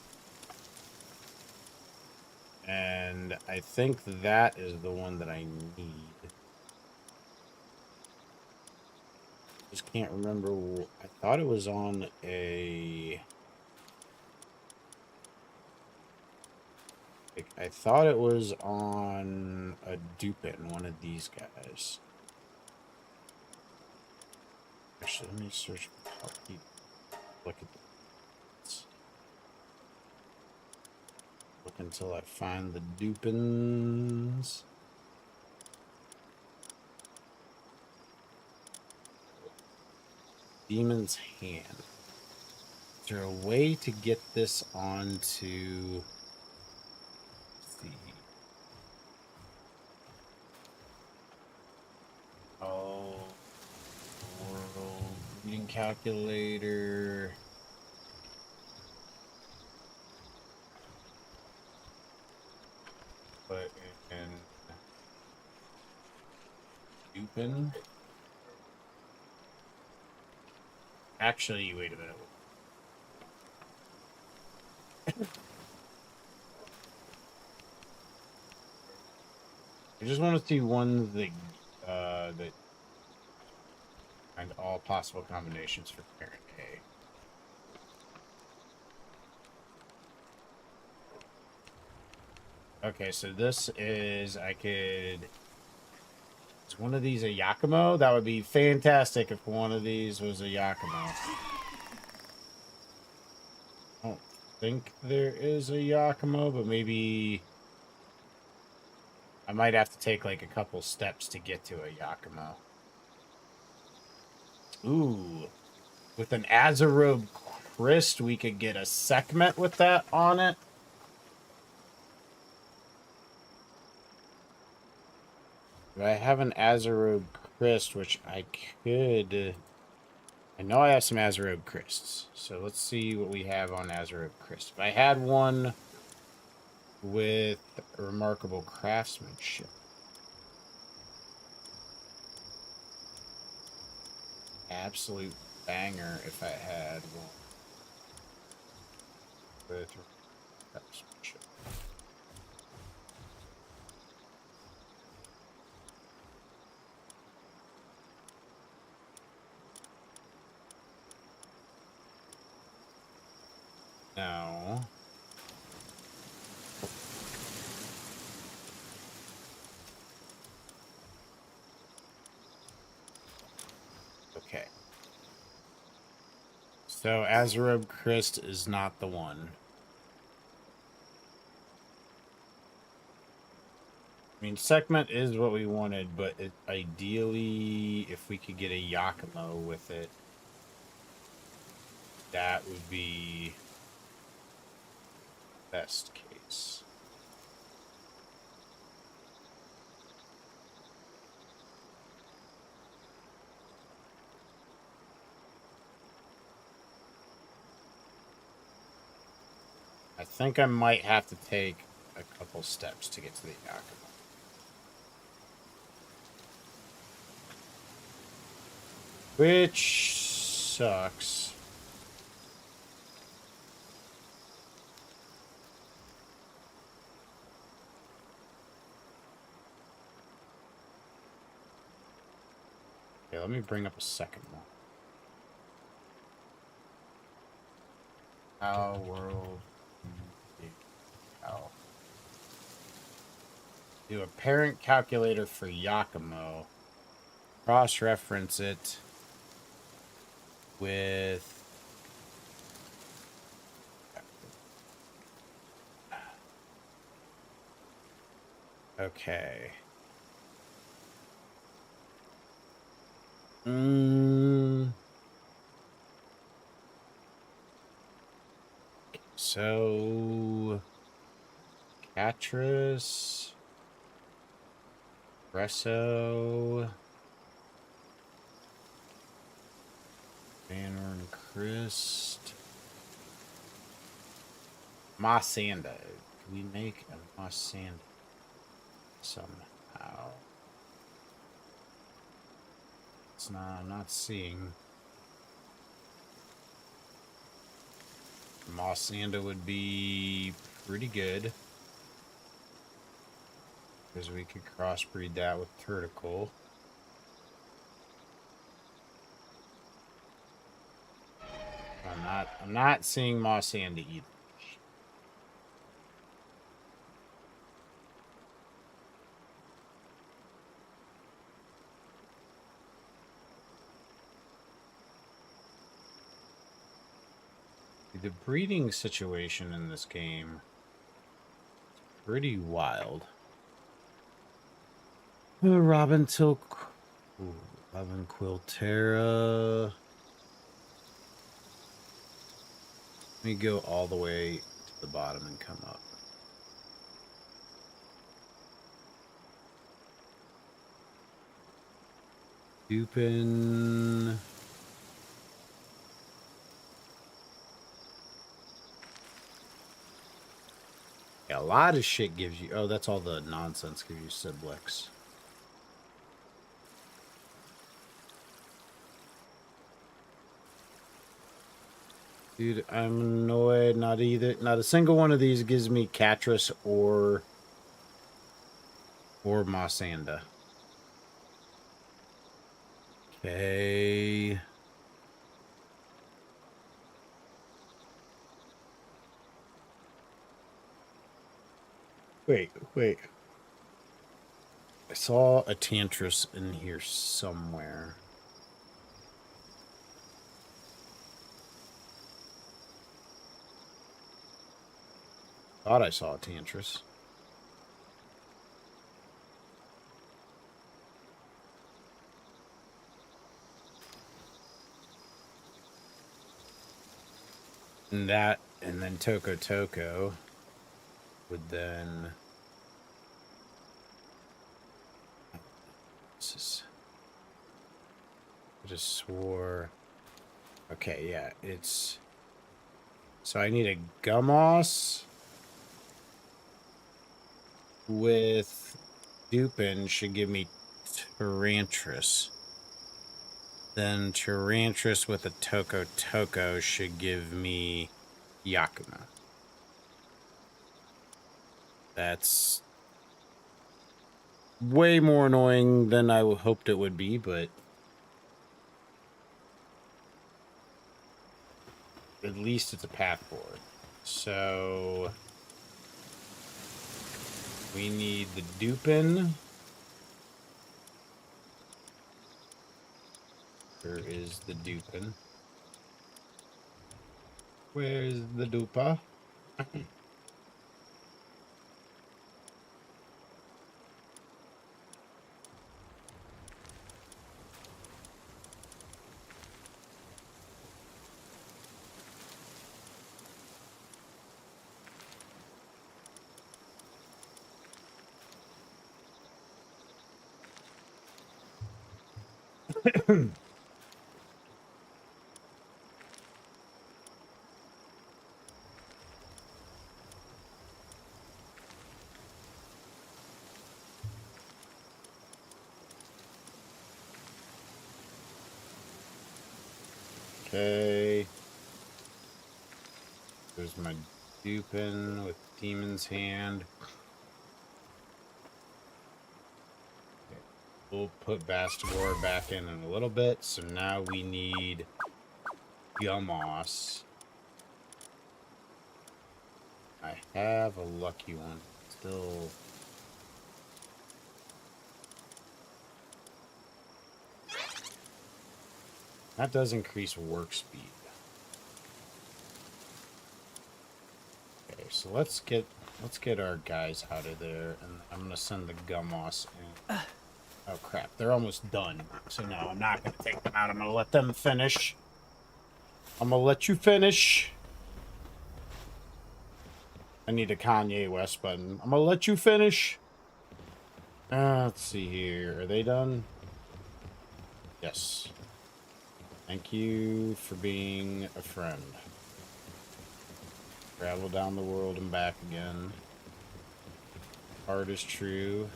A: And I think that is the one that I need. Just can't remember. I thought it was on a... I thought it was on a Dupin, one of these guys. Actually, let me search for Palkeep. Look at this. Look until I find the Dupins. Demon's Hand. Is there a way to get this onto the... Oh, world reading calculator. But in Dupin. Actually, wait a minute. I just want to see ones that that find all possible combinations for parent A. Okay, so this is is one of these a Yakumo? That would be fantastic if one of these was a Yakumo. I don't think there is a Yakumo, but maybe I might have to take like a couple steps to get to a Yakumo. Ooh. With an Azarobe Christ, we could get a Sekhmet with that on it. Do I have an Azarobe Christ, which I could... I know I have some Azarobe Christs. So let's see what we have on Azarobe Christ. If I had one with remarkable craftsmanship. Absolute banger if I had one with craftsmanship. No. Okay. So Azarob Christ is not the one. I mean, Sekhmet is what we wanted, but ideally, if we could get a Yakimo with it, that would be best case. I think I might have to take a couple steps to get to the Yakima. Which sucks. Okay, let me bring up a second one. PalWorld. Do a parent calculator for Yakimo. Cross-reference it with... Okay. So... Catris... Resso... Van Christ... Mossanda. Can we make a Mossanda somehow? It's not, I'm not seeing. Mossanda would be pretty good, because we could crossbreed that with Turticle. I'm not seeing Mossanda either. The breeding situation in this game is pretty wild. Robin Tilk. Ooh, Robin Quiltera. Let me go all the way to the bottom and come up. Dupin. Yeah, a lot of shit gives you... Oh, that's all the nonsense gives you Siblix. Dude, I'm annoyed. Not a single one of these gives me Catris or Mossanda. Okay. Wait. I saw a Tantris in here somewhere. Thought I saw a Tantris. And then Toko would then... I just swore... Okay, yeah, it's... So I need a Gummoss with Dupin should give me Tyrantris. Then Tyrantris with a Toko should give me Yakima. That's way more annoying than I hoped it would be, but at least it's a path forward. So we need the Dupin. Where is the Dupin? Where is the Dupa? Okay. There's my Dupin with Demon's Hand. Okay. We'll put Bastagor back in a little bit. So now we need Gummoss. I have a lucky one. Still. That does increase work speed. Okay, so let's get our guys out of there, and I'm gonna send the Gummoss in. Oh crap, they're almost done. So no, I'm not gonna take them out. I'm gonna let them finish. I'm gonna let you finish. I need a Kanye West button. I'm gonna let you finish. Let's see here. Are they done? Yes. Thank you for being a friend. Travel down the world and back again. Heart is true.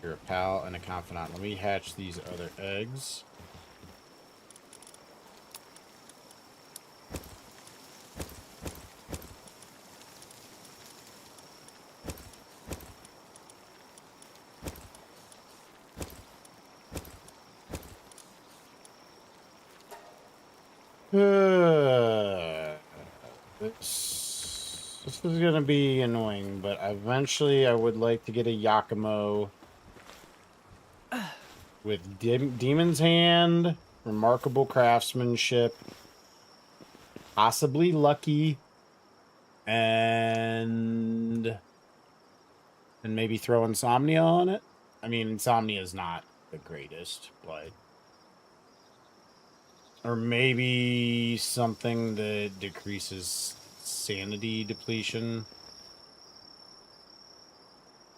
A: You're a pal and a confidant. Let me hatch these other eggs. This is gonna be annoying, but eventually I would like to get a Yakumo with Demon's Hand, Remarkable Craftsmanship, possibly Lucky, and maybe throw Insomnia on it. I mean, Insomnia is not the greatest, but or maybe something that decreases sanity depletion.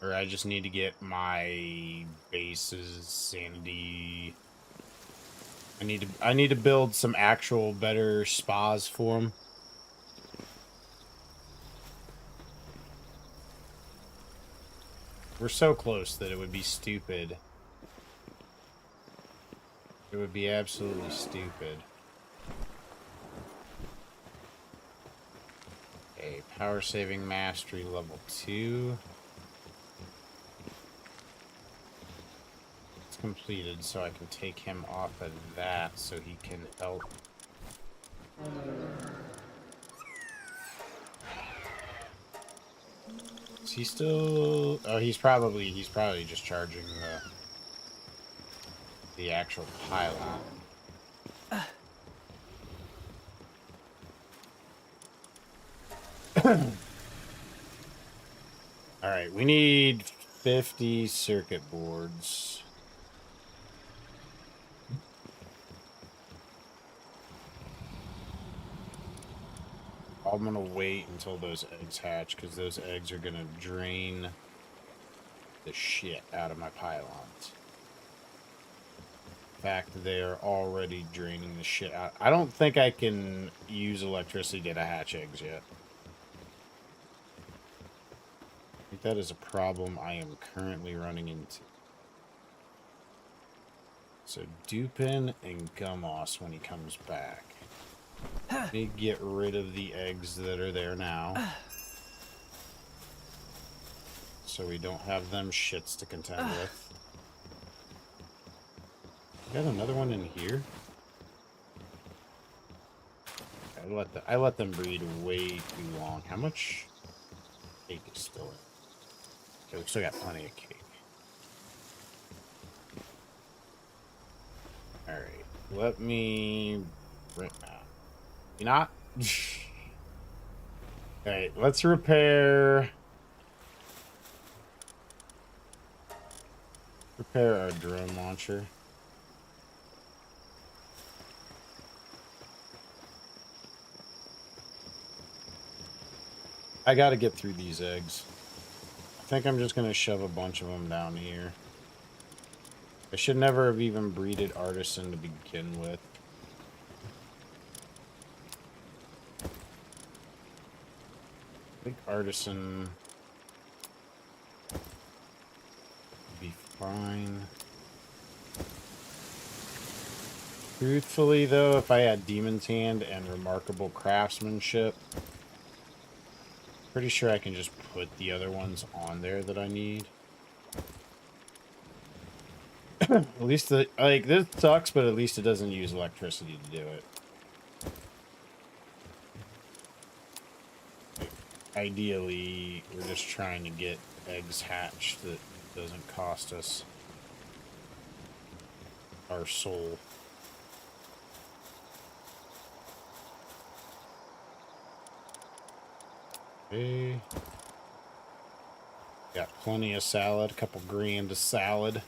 A: Or I just need to get my base's sanity. I need to build some actual better spas for him. We're so close that it would be stupid. It would be absolutely stupid. Okay, power saving mastery level 2. It's completed, so I can take him off of that so he can help. Is he still? Oh, he's probably just charging the actual pylon. All right, we need 50 circuit boards. I'm gonna wait until those eggs hatch because those eggs are gonna drain the shit out of my pylons. In fact, they are already draining the shit out. I don't think I can use electricity to hatch eggs yet. I think that is a problem I am currently running into. So Dupin and Gummoss when he comes back. Let me get rid of the eggs that are there now. So we don't have them shits to contend with. Got another one in here? I let them breed way too long. How much cake is still in? Okay, we still got plenty of cake. All right, let me. You not? All right, let's repair our drone launcher. I got to get through these eggs. I think I'm just gonna shove a bunch of them down here. I should never have even breeded artisan to begin with. I think artisan would be fine. Truthfully, though, if I had Demon's Hand and Remarkable Craftsmanship, pretty sure I can just put the other ones on there that I need. At least this sucks, but at least it doesn't use electricity to do it. Ideally, we're just trying to get eggs hatched that doesn't cost us our soul. Okay. Got plenty of salad, a couple grand of salad.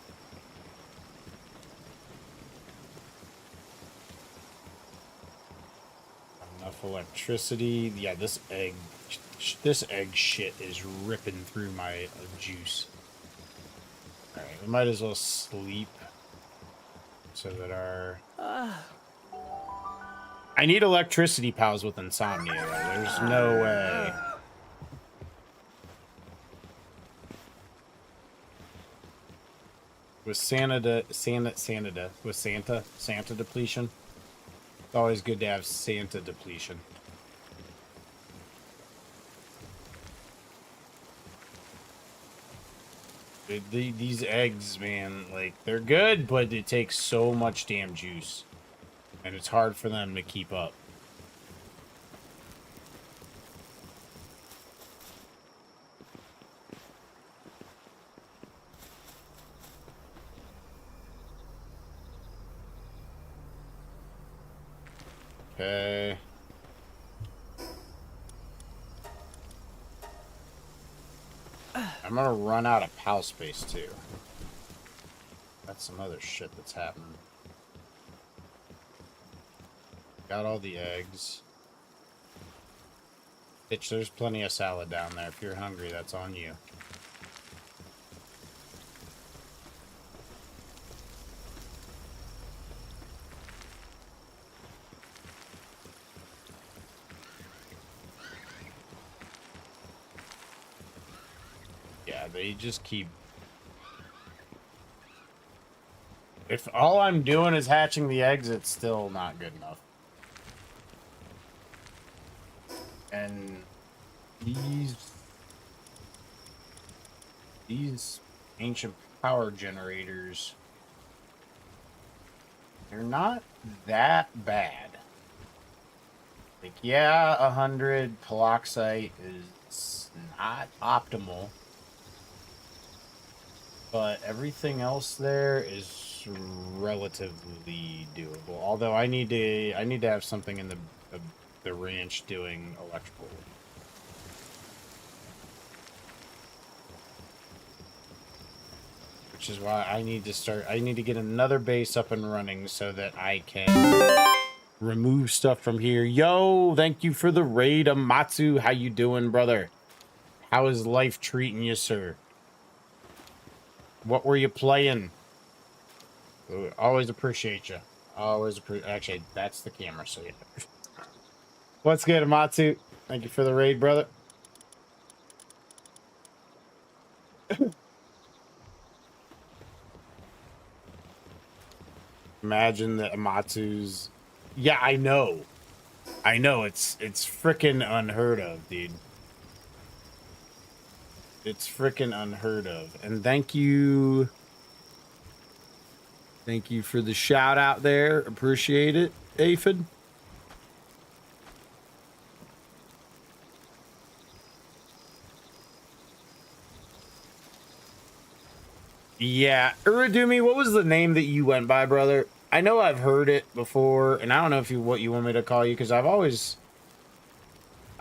A: Enough electricity. Yeah, this egg shit is ripping through my juice. All right, we might as well sleep so that our I need electricity pals with insomnia. Though. There's no way. With Santa depletion. It's always good to have Santa depletion. These eggs, man, like, they're good, but it takes so much damn juice. And it's hard for them to keep up. Okay. I'm gonna run out of PAL space too. That's some other shit that's happening. Got all the eggs. Bitch, there's plenty of salad down there. If you're hungry, that's on you. Yeah, they just keep... If all I'm doing is hatching the eggs, it's still not good enough. And these ancient power generators, they're not that bad. Like, yeah, 100 peroxite is not optimal, but everything else there is relatively doable. Although I need to have something in the ranch doing electrical. Which is why I need to get another base up and running so that I can remove stuff from here. Yo, thank you for the raid, Amatsu. How you doing, brother? How is life treating you, sir? What were you playing? Always appreciate you. Actually, that's the camera, so yeah. What's good, Amatsu? Thank you for the raid, brother. Imagine the Amatsu's. Yeah, I know. It's freaking unheard of, dude. It's freaking unheard of. And thank you for the shout out there. Appreciate it, Aphid. Yeah, Uradumi, what was the name that you went by, brother? I know I've heard it before, and I don't know if you what you want me to call you, because I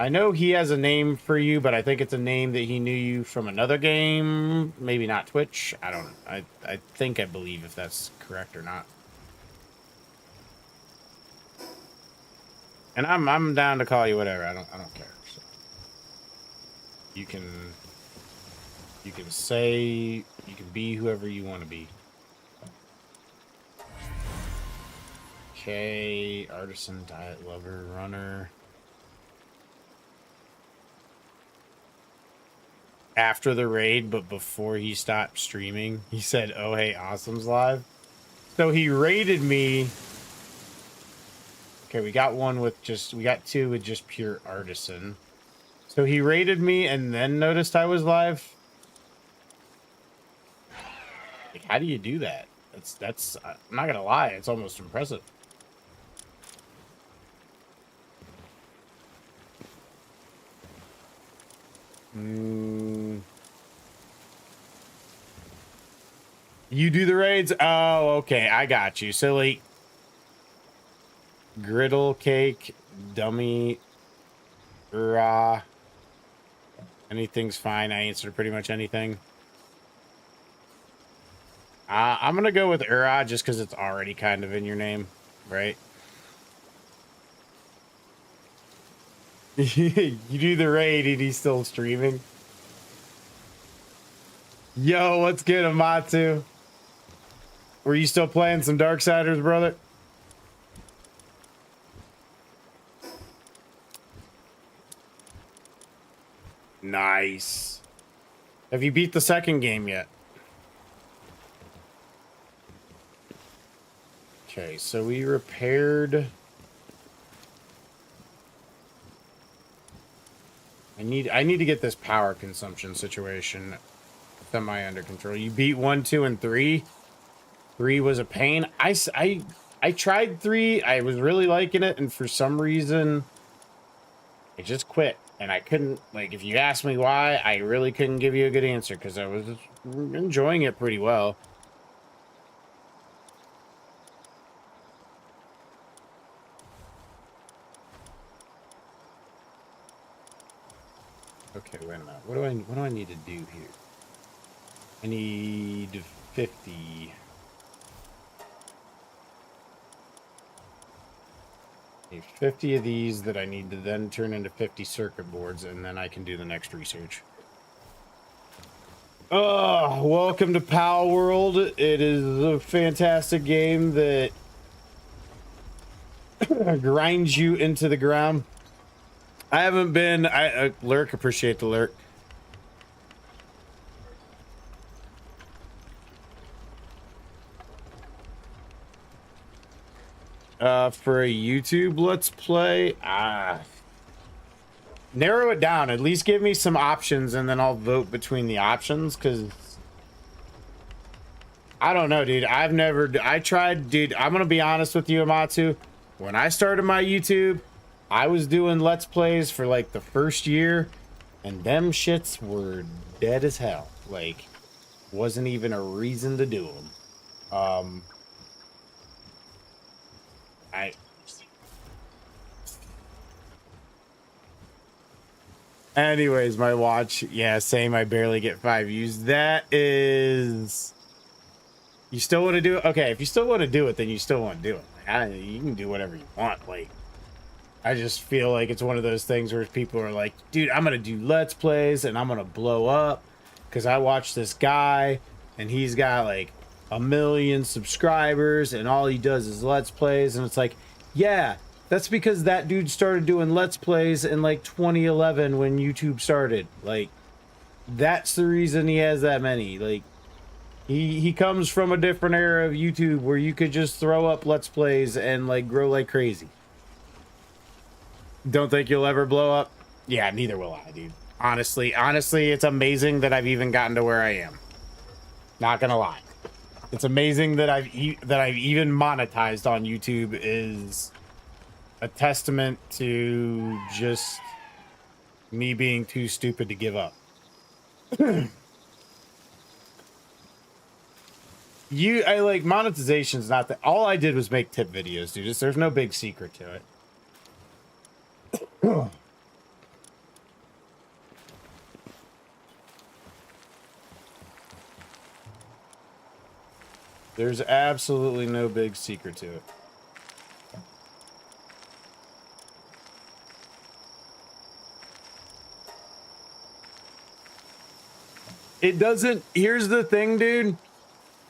A: know he has a name for you, but I think it's a name that he knew you from another game, maybe not Twitch. I don't. I think I believe if that's correct or not. And I'm down to call you whatever. I don't care. So you can say, you can be whoever you want to be. Okay, artisan, diet lover, runner. After the raid, but before he stopped streaming, he said, "Oh hey, Awesome's live." So he raided me. Okay, we got two with just pure artisan. So he raided me and then noticed I was live. Like, how do you do that? That's I'm not gonna lie, it's almost impressive. You do the raids? Oh, okay, I got you. So like griddle cake, dummy, raw. Anything's fine. I answered pretty much anything. I'm gonna go with Ura just because it's already kind of in your name, right? You do the raid and he's still streaming. Yo, what's good, Amatu? Were you still playing some Darksiders, brother? Nice. Have you beat the second game yet? Okay, so we repaired. I need to get this power consumption situation semi under control. You beat 1, 2, and 3. 3 was a pain. I tried 3. I was really liking it, and for some reason, I just quit. And I couldn't, like, if you asked me why, I really couldn't give you a good answer because I was enjoying it pretty well. Okay, wait a minute. What do I need to do here? I need 50. I need 50 of these that I need to then turn into 50 circuit boards, and then I can do the next research. Oh, welcome to PalWorld. It is a fantastic game that grinds you into the ground. I haven't been. Lurk, appreciate the lurk. For a YouTube Let's Play, narrow it down. At least give me some options, and then I'll vote between the options. Because I don't know, dude. I tried, dude. I'm gonna be honest with you, Amatsu. When I started my YouTube, I was doing Let's Plays for like the first year, and them shits were dead as hell. Like, wasn't even a reason to do them. Anyways, my watch. Yeah, same. I barely get 5 views. That is. You still want to do it? Okay, if you still want to do it, then you still want to do it. Like, you can do whatever you want. Like, I just feel like it's one of those things where people are like, dude, I'm going to do Let's Plays and I'm going to blow up because I watched this guy and he's got like 1 million subscribers and all he does is Let's Plays. And it's like, yeah, that's because that dude started doing Let's Plays in like 2011 when YouTube started. Like, that's the reason he has that many. Like, he comes from a different era of YouTube where you could just throw up Let's Plays and like grow like crazy. Don't think you'll ever blow up? Yeah, neither will I, dude. Honestly, it's amazing that I've even gotten to where I am. Not gonna lie. It's amazing that I've even monetized on YouTube is a testament to just me being too stupid to give up. I like monetization's not that. All I did was make tip videos, dude. There's no big secret to it. There's absolutely no big secret to it. It doesn't, here's the thing, dude.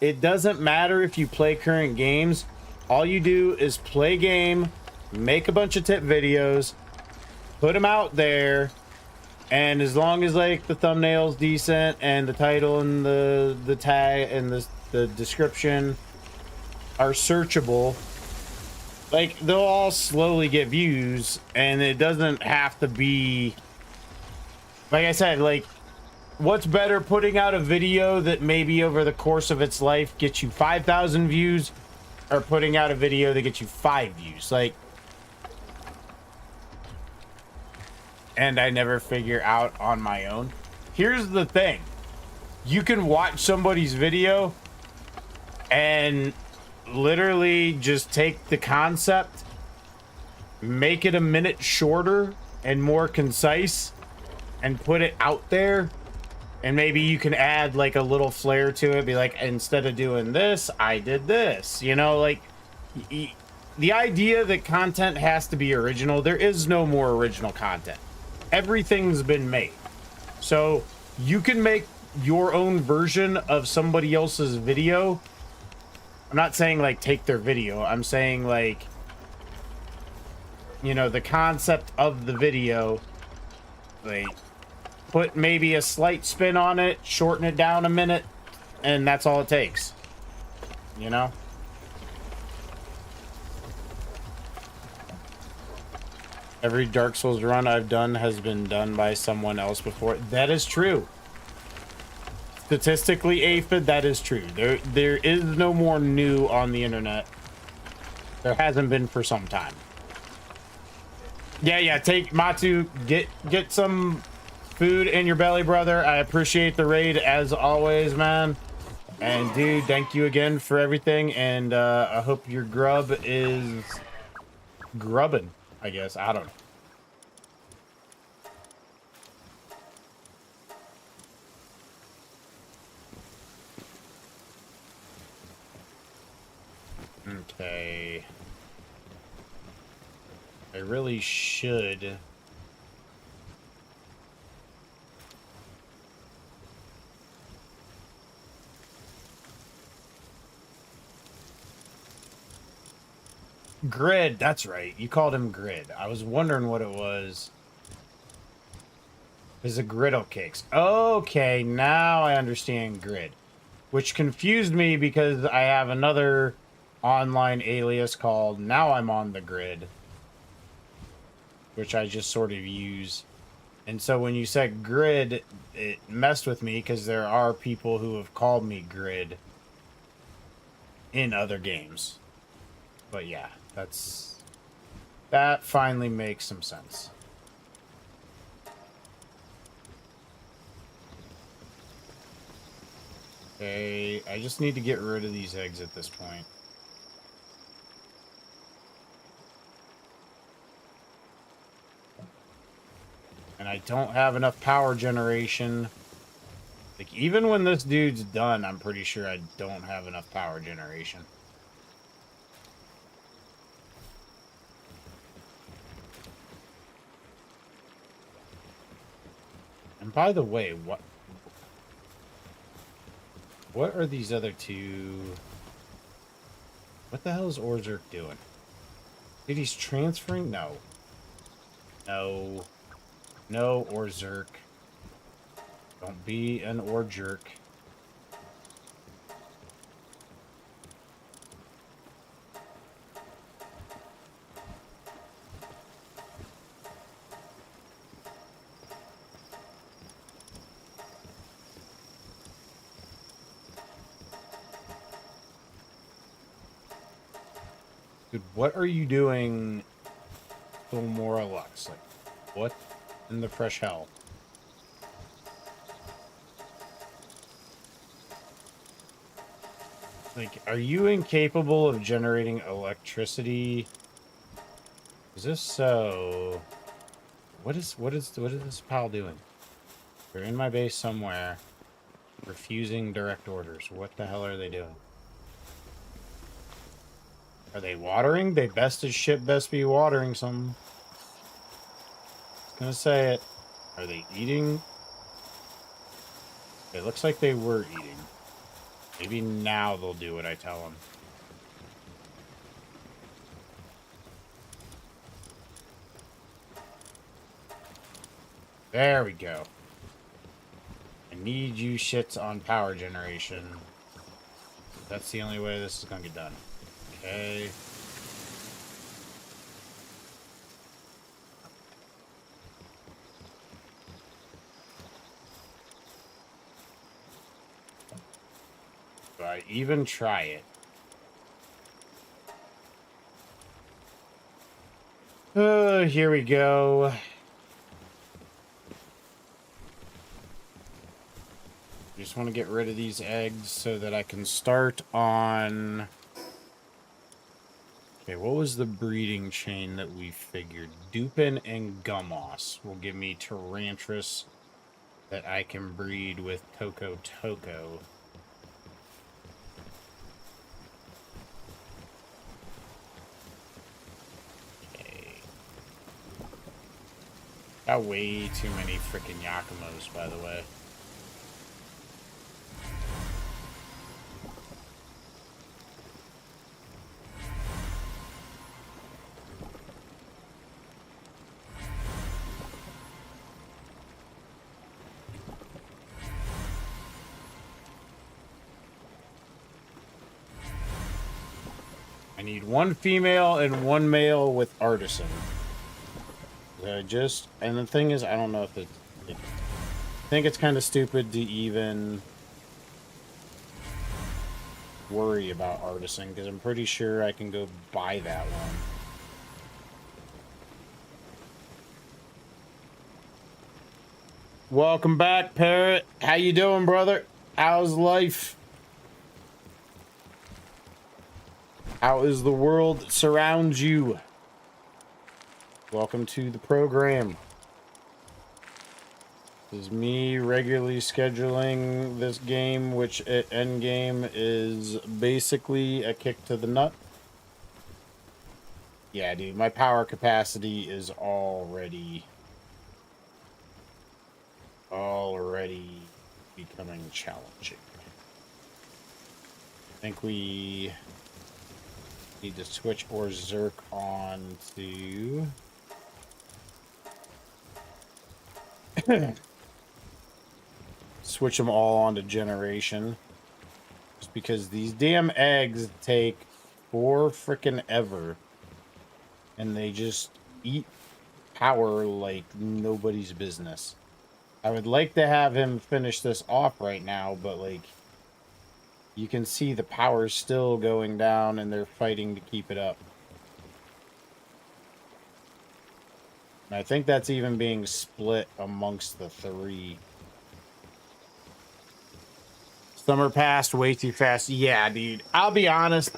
A: It doesn't matter if you play current games. All you do is play game, make a bunch of tip videos, put them out there, and as long as like the thumbnail's decent and the title and the tag and the description are searchable, like they'll all slowly get views, and it doesn't have to be, like I said, like, what's better, putting out a video that maybe over the course of its life gets you 5,000 views, or putting out a video that gets you 5 views? Like, and I never figure out on my own. Here's the thing. You can watch somebody's video and literally just take the concept, make it a minute shorter and more concise, and put it out there. And maybe you can add like a little flair to it. Be like, instead of doing this, I did this. You know, like the idea that content has to be original. There is no more original content. Everything's been made. So you can make your own version of somebody else's video. I'm not saying like take their video. I'm saying like, you know, the concept of the video, like, put maybe a slight spin on it, shorten it down a minute, and that's all it takes. You know? Every Dark Souls run I've done has been done by someone else before. That is true. Statistically, Aphid, that is true. There is no more new on the internet. There hasn't been for some time. Yeah, take Matu, get some food in your belly, brother. I appreciate the raid as always, man. And dude, thank you again for everything. And I hope your grub is grubbing, I guess. I don't know. Okay. I really should. Grid, that's right. You called him Grid. I was wondering what it was. Is a griddle cakes. Okay, now I understand Grid. Which confused me because I have another online alias called Now I'm on the Grid, which I just sort of use. And so when you said Grid, it messed with me because there are people who have called me Grid in other games. But yeah, that finally makes some sense. Okay, I just need to get rid of these eggs at this point. And I don't have enough power generation. Like, even when this dude's done, I'm pretty sure I don't have enough power generation. And by the way, what are these other two? What the hell is Orzurk doing? Dude, he's transferring? No. No. No, Orzurk. Don't be an Orzurk. Dude, what are you doing, Filmora Lux? Like, what in the fresh hell? Like, are you incapable of generating electricity? Is this so? What is this pal doing? They're in my base somewhere, refusing direct orders. What the hell are they doing? Are they watering? They best as shit best be watering some. I was gonna say it. Are they eating? It looks like they were eating. Maybe now they'll do what I tell them. There we go. I need you shits on power generation. That's the only way this is gonna get done. Okay. Do I even try it? Here we go. Just want to get rid of these eggs so that I can start on... Okay, what was the breeding chain that we figured? Dupin and Gummos will give me Tarantras that I can breed with Toko Toko. Okay. Got way too many freaking Yakumos, by the way. I need one female and one male with artisan. And the thing is, I don't know if I think it's kind of stupid to even worry about artisan, because I'm pretty sure I can go buy that one. Welcome back, Parrot. How you doing, brother? How's life? How is the world that surrounds you? Welcome to the program. This is me regularly scheduling this game, which at Endgame is basically a kick to the nut. Yeah, dude, my power capacity is already becoming challenging. I think we need to switch Zerk on to... switch them all onto generation. Just because these damn eggs take for frickin' ever. And they just eat power like nobody's business. I would like to have him finish this off right now, but like... You can see the power's still going down and they're fighting to keep it up. And I think that's even being split amongst the three. Summer passed way too fast. Yeah, dude. I'll be honest.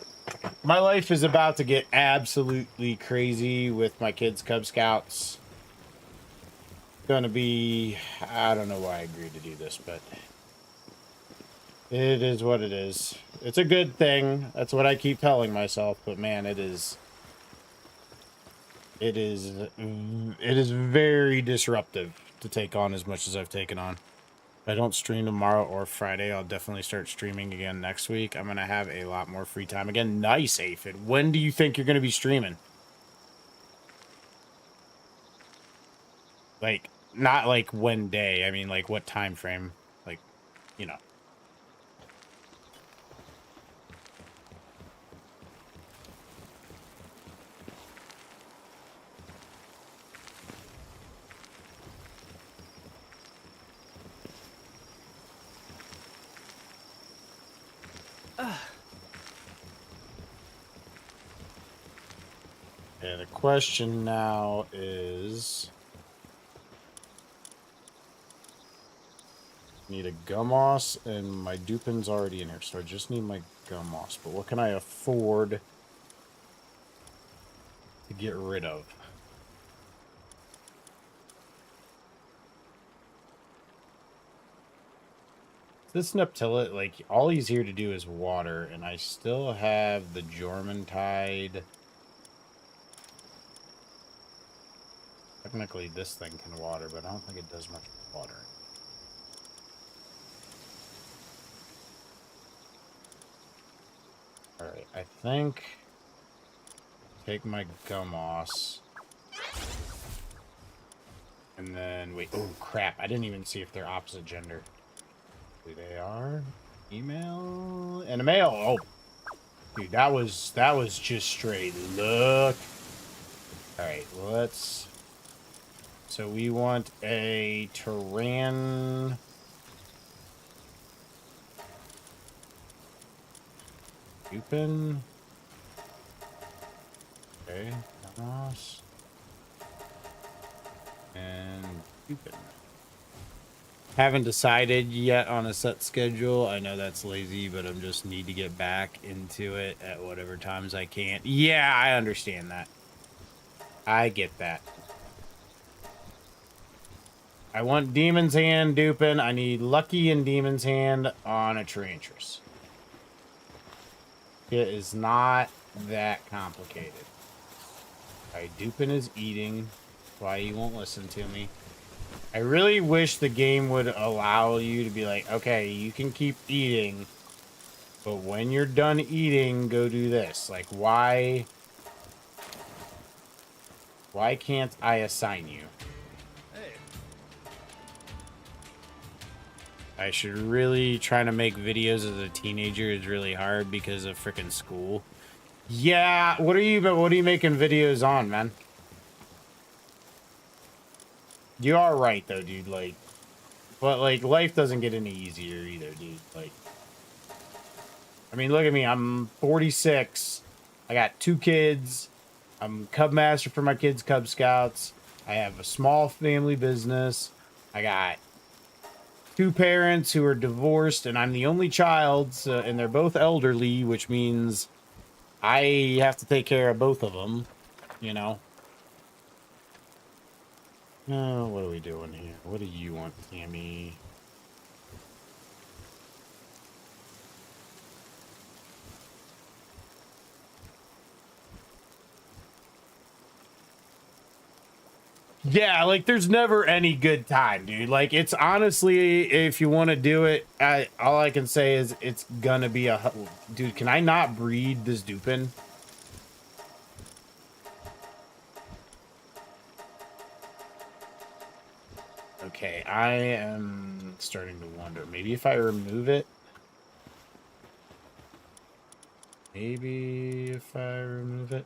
A: My life is about to get absolutely crazy with my kids' Cub Scouts. Gonna be... I don't know why I agreed to do this, but... It is what it is. It's a good thing. That's what I keep telling myself, but man, it is very disruptive to take on as much as I've taken on. If I don't stream tomorrow or Friday, I'll definitely start streaming again next week. I'm going to have a lot more free time again. Nice, Aphid. When do you think you're going to be streaming? Like, not like when day. I mean, like, what time frame? Like, you know. Yeah, the question now is... Need a gummoss, and my Dupin's already in here, so I just need my gummoss. But what can I afford to get rid of? This Neptilla, like, all he's here to do is water, and I still have the Jormuntide. Technically, this thing can water, but I don't think it does much watering. Alright, I think... Take my gummoss. And then, wait, oh crap, I didn't even see if they're opposite gender. They are. Female and a male. Oh, dude, that was just straight look. All right, let's. So we want a Tyran. Dupin. Okay, Gamos. And Dupin. Haven't decided yet on a set schedule. I know that's lazy, but I'm just need to get back into it at whatever times I can. Yeah, I understand that. I get that. I want Demon's Hand, Dupin. I need Lucky and Demon's Hand on a Tarantras. It is not that complicated. Alright, Dupin is eating. Why he won't listen to me. I really wish the game would allow you to be like, okay, you can keep eating, but when you're done eating, go do this. Like, why can't I assign you? I should really try to make videos as a teenager is really hard because of freaking school. Yeah, what are you making videos on, man? You are right though, dude, like, but like life doesn't get any easier either, dude. Like, I mean, look at me, I'm 46. I got 2 kids. I'm Cub Master for my kids' Cub Scouts. I have a small family business. I got 2 parents who are divorced, and I'm the only child, so, and they're both elderly, which means I have to take care of both of them, you know. Oh, what are we doing here? What do you want, Tammy? Yeah, like, there's never any good time, dude. Like, it's honestly, if you want to do it, all I can say is it's gonna be a... Dude, can I not breed this Dupin? Okay, I am starting to wonder. Maybe if I remove it... Maybe if I remove it...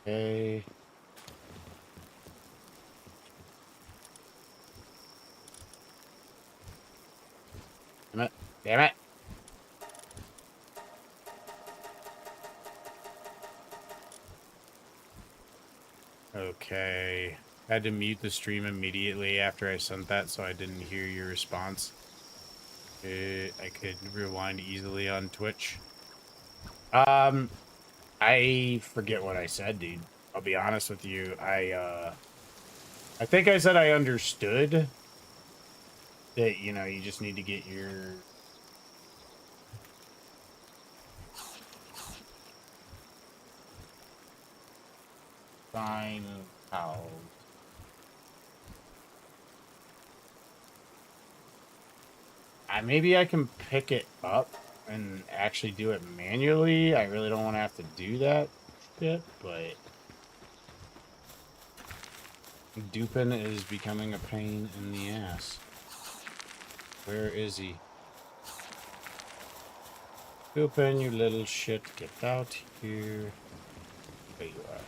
A: Okay... Damn it. Damn it. Okay. I had to mute the stream immediately after I sent that, so I didn't hear your response. I could rewind easily on Twitch. I forget what I said, dude. I'll be honest with you. I think I said I understood that, you know, you just need to get your... Fine. How? Maybe I can pick it up and actually do it manually. I really don't want to have to do that shit, but... Dupin is becoming a pain in the ass. Where is he? Dupin, you little shit, get out here. There you are.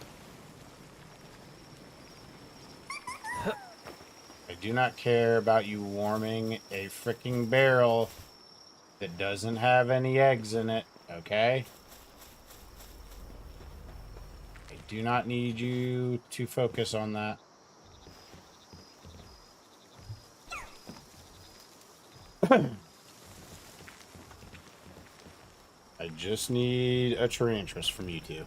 A: I do not care about you warming a freaking barrel that doesn't have any eggs in it, okay? I do not need you to focus on that. I just need a Tarantrus from you two.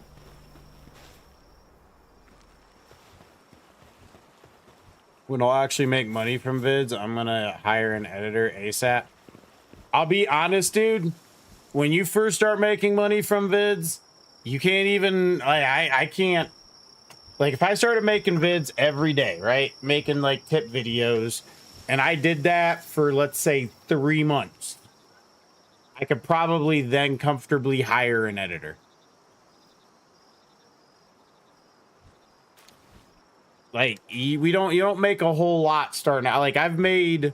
A: When I'll actually make money from vids, I'm gonna hire an editor ASAP. I'll be honest, dude. When you first start making money from vids, you can't even, I can't, like if I started making vids every day, right? Making like tip videos, and I did that for, let's say, 3 months. I could probably then comfortably hire an editor. Like you don't make a whole lot starting out. Like I've made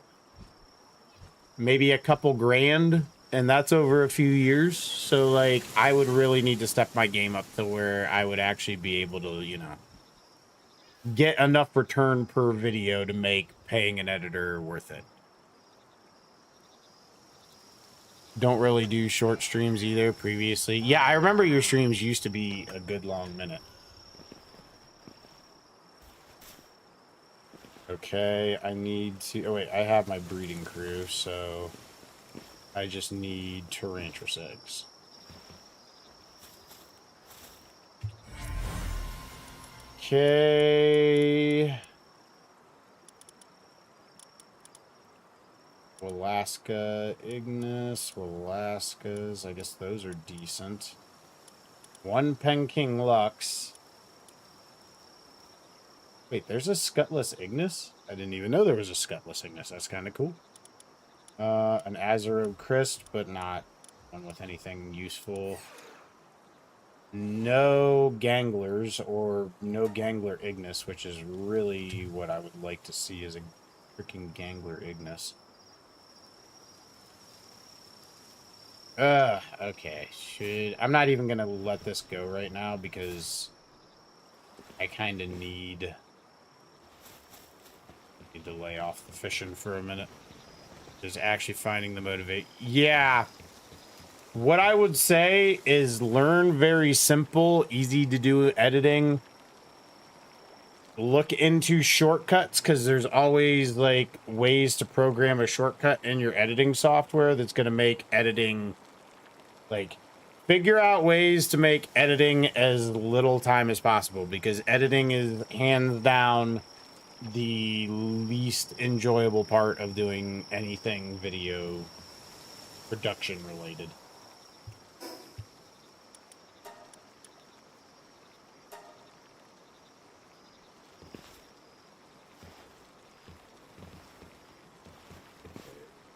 A: maybe a couple grand, and that's over a few years. So like I would really need to step my game up to where I would actually be able to, you know, get enough return per video to make paying an editor worth it. Don't really do short streams either previously. Yeah, I remember your streams used to be a good long minute. Okay, I need to... Oh, wait, I have my breeding crew, so... I just need Tarantrus eggs. Okay... Alaska Ignis, Alaskas. I guess those are decent. 1 Penking Lux. Wait, there's a Scutless Ignis? I didn't even know there was a Scutless Ignis. That's kind of cool. An Azero Christ, but not one with anything useful. No Ganglers, or no Gangler Ignis, which is really what I would like to see as a freaking Gangler Ignis. Okay. I'm not even gonna let this go right now because I kind of need to lay off the fishing for a minute. Just actually finding the motivate. Yeah. What I would say is learn very simple, easy to do editing. Look into shortcuts because there's always like ways to program a shortcut in your editing software that's going to make editing, like, figure out ways to make editing as little time as possible, because editing is hands down the least enjoyable part of doing anything video production related.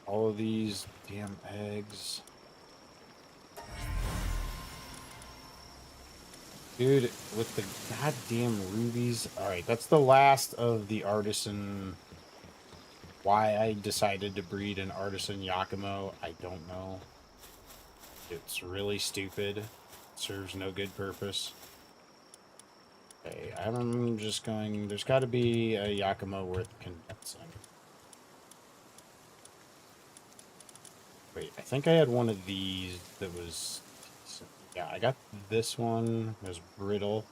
A: All of these damn eggs. Dude, with the goddamn rubies. Alright, that's the last of the artisan. Why I decided to breed an artisan Yakumo, I don't know. It's really stupid. It serves no good purpose. Okay, I'm just going... There's got to be a Yakumo worth condensing. Wait, I think I had one of these that was... Yeah, I got this one. It was brittle.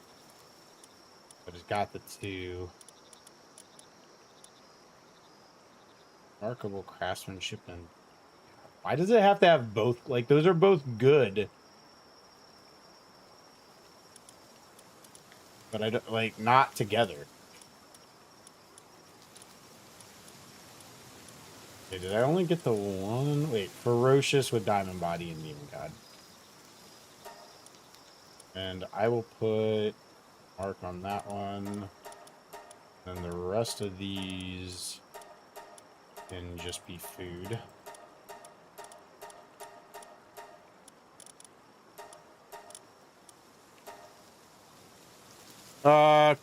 A: But it's got the 2. Remarkable craftsmanship and... Why does it have to have both? Like, those are both good. But I don't... Like, not together. Okay, did I only get the one? Wait, Ferocious with Diamond Body and Demon God. And I will put mark on that one. And the rest of these can just be food.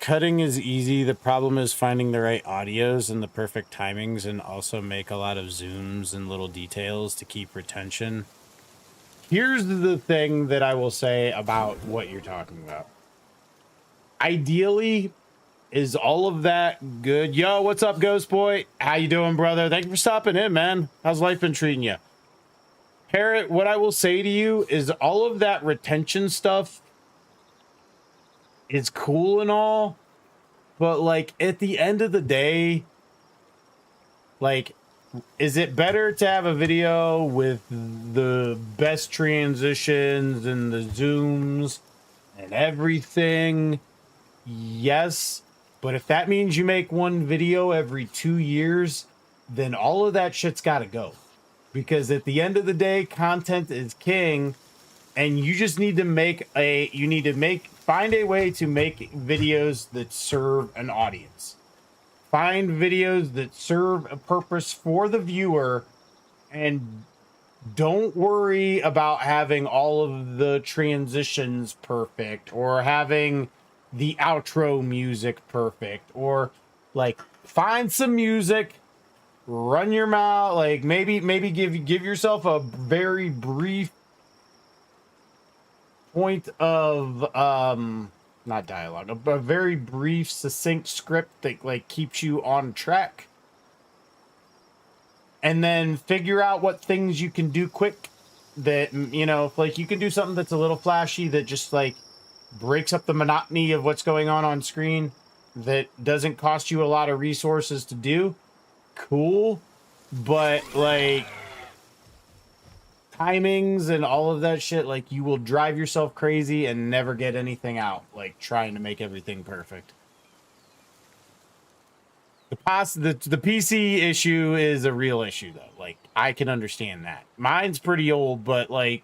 A: Cutting is easy. The problem is finding the right audios and the perfect timings, and also make a lot of zooms and little details to keep retention. Here's the thing that I will say about what you're talking about. Ideally, is all of that good? Yo, what's up, Ghost Boy? How you doing, brother? Thank you for stopping in, man. How's life been treating you? Parrot, what I will say to you is all of that retention stuff is cool and all, but like at the end of the day, like is it better to have a video with the best transitions and the zooms and everything? Yes. But if that means you make one video every 2 years, then all of that shit's got to go. Because at the end of the day, content is king, and you just need to find a way to make videos that serve an audience. Find videos that serve a purpose for the viewer, and don't worry about having all of the transitions perfect or having the outro music perfect, or like find some music, run your mouth, like maybe give yourself a very brief point of not dialogue, a very brief succinct script that like keeps you on track, and then figure out what things you can do quick that, you know, like you can do something that's a little flashy that just like breaks up the monotony of what's going on screen, that doesn't cost you a lot of resources to do. Cool. But like timings and all of that shit, like you will drive yourself crazy and never get anything out, like trying to make everything perfect. The PC issue is a real issue though. Like I can understand that. Mine's pretty old, but like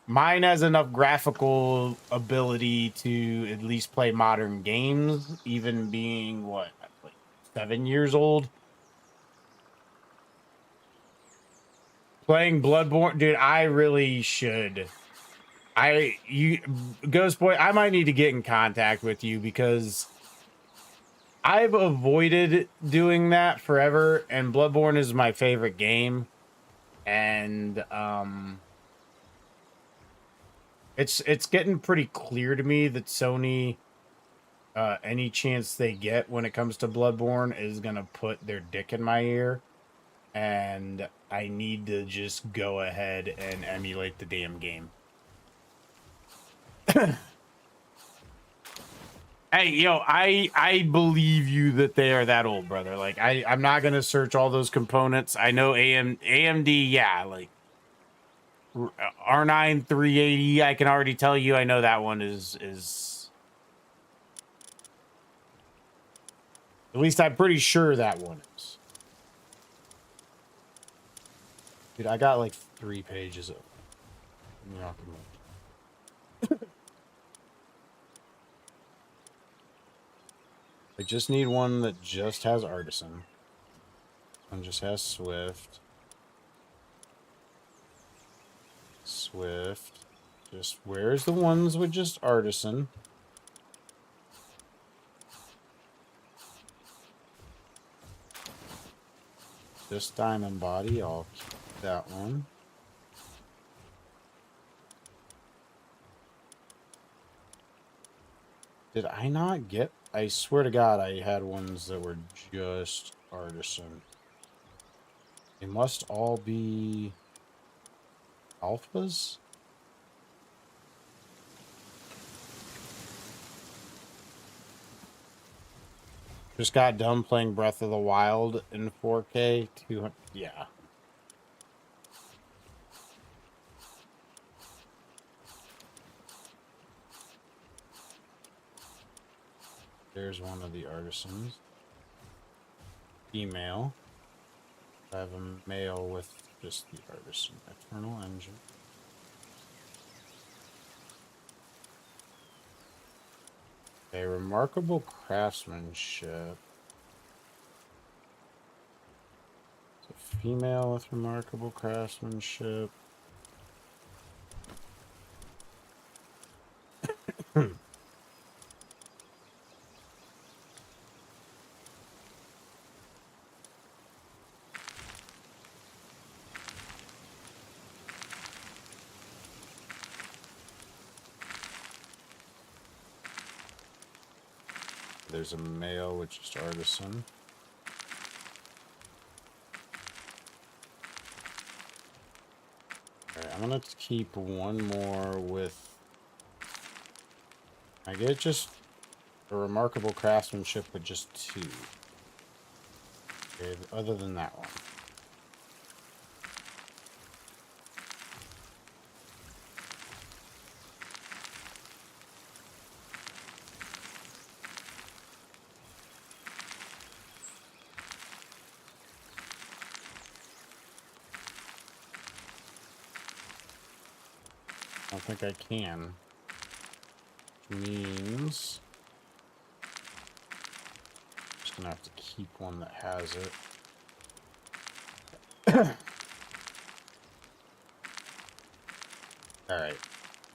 A: mine has enough graphical ability to at least play modern games, even being what, like 7 years old. Playing Bloodborne, dude, I really should. Ghost Boy, I might need to get in contact with you because I've avoided doing that forever, and Bloodborne is my favorite game. And it's getting pretty clear to me that Sony, any chance they get when it comes to Bloodborne, is gonna put their dick in my ear, and I need to just go ahead and emulate the damn game. Hey, yo, I believe you that they are that old, brother. Like, I'm not gonna search all those components. I know AMD, yeah, like R9 380. I can already tell you. I know that one is at least I'm pretty sure that one is. Dude, I got like 3 pages of. I just need one that just has Artisan. One just has Swift. Swift. Just where's the ones with just Artisan? Just Diamond Body. I'll keep that one. Did I not get? I swear to God, I had ones that were just Artisan. They must all be alphas? Just got done playing Breath of the Wild in 4K. 200, yeah. There's one of the Artisans. Female. I have a male with just the Artisan. Eternal Engine. A remarkable craftsmanship. It's a female with remarkable craftsmanship. There's a male with just Artisan. Alright, I'm gonna keep one more with... I get just a remarkable craftsmanship with just 2. Okay, other than that one. I don't think I can. Which means I'm just gonna have to keep one that has it. Alright.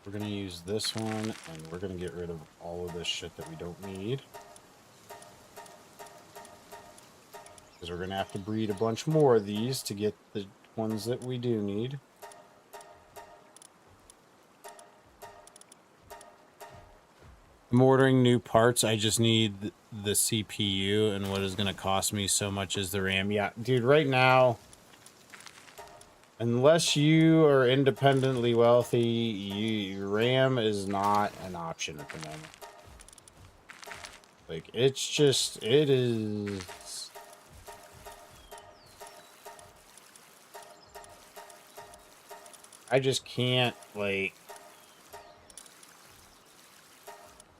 A: We're gonna use this one, and we're gonna get rid of all of this shit that we don't need. Because we're gonna have to breed a bunch more of these to get the ones that we do need. I'm ordering new parts. I just need the CPU, and what is going to cost me so much is the RAM. Yeah, dude, right now, unless you are independently wealthy, RAM is not an option at the moment. Like, it's just, it is... I just can't, like...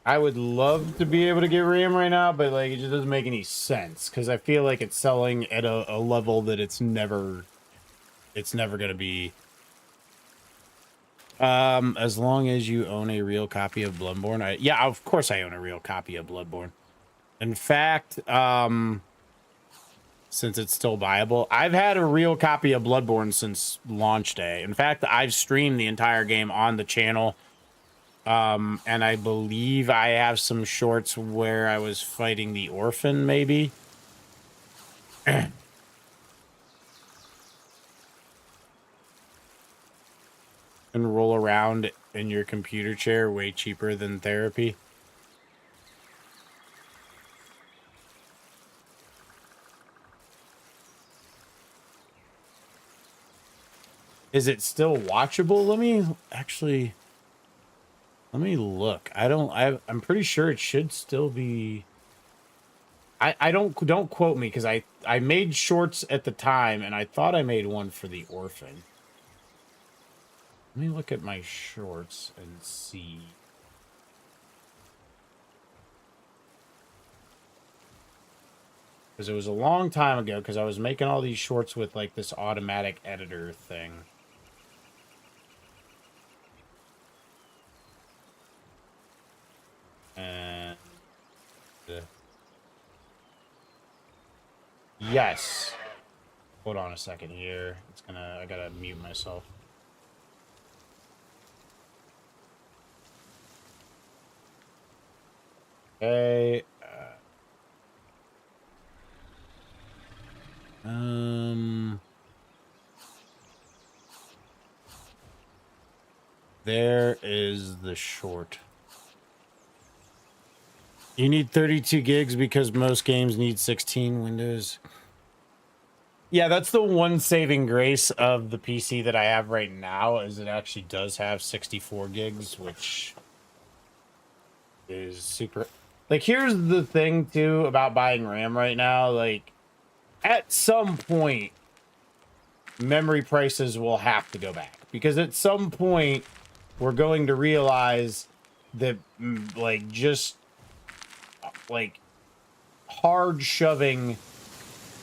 A: I would love to be able to get RAM right now, but like it just doesn't make any sense because I feel like it's selling at a level that it's never gonna be. As long as you own a real copy of Bloodborne, yeah, of course I own a real copy of Bloodborne. In fact, since it's still viable, I've had a real copy of Bloodborne since launch day. In fact, I've streamed the entire game on the channel. And I believe I have some shorts where I was fighting the orphan, maybe. And roll around in your computer chair, way cheaper than therapy. Is it still watchable? Let me look. I'm pretty sure it should still be. I don't quote me because I made shorts at the time and I thought I made one for the orphan. Let me look at my shorts and see. Because it was a long time ago because I was making all these shorts with like this automatic editor thing. And yes. Hold on a second here. I gotta mute myself. Okay. There is the short. You need 32 gigs because most games need 16 Windows. Yeah, that's the one saving grace of the PC that I have right now is it actually does have 64 gigs, which is super. Like, here's the thing, too, about buying RAM right now. Like, at some point, memory prices will have to go back. Because at some point, we're going to realize that, like, just like hard shoving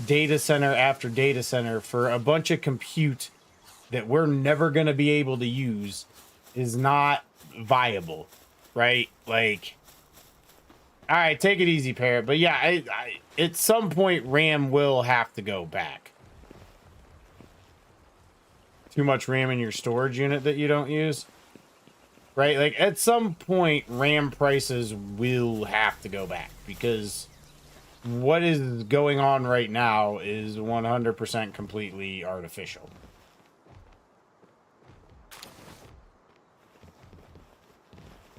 A: data center after data center for a bunch of compute that we're never going to be able to use is not viable, right? Like, all right, take it easy, Parrot. But yeah, at some point, RAM will have to go back. Too much RAM in your storage unit that you don't use, right? Like, at some point, RAM prices will have to go back because what is going on right now is 100% completely artificial.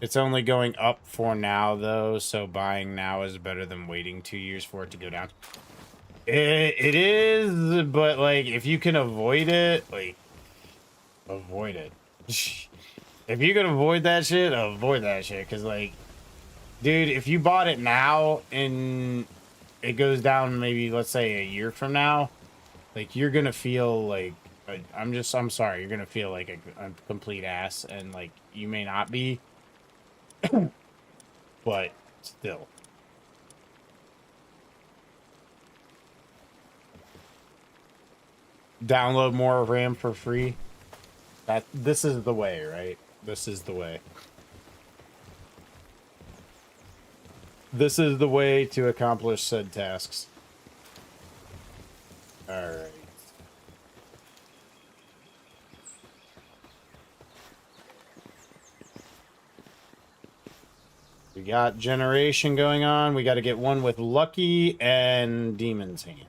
A: It's only going up for now, though, so buying now is better than waiting 2 years for it to go down. It is, but, like, if you can avoid it, like, avoid it. If you can avoid that shit, because, like, dude, if you bought it now and it goes down maybe, let's say, a year from now, like, you're gonna feel like, I'm sorry, you're gonna feel like a complete ass, and, like, you may not be, but still. Download more RAM for free. This is the way, right? This is the way. This is the way to accomplish said tasks. Alright. We got generation going on. We got to get one with Lucky and Demon's Hand.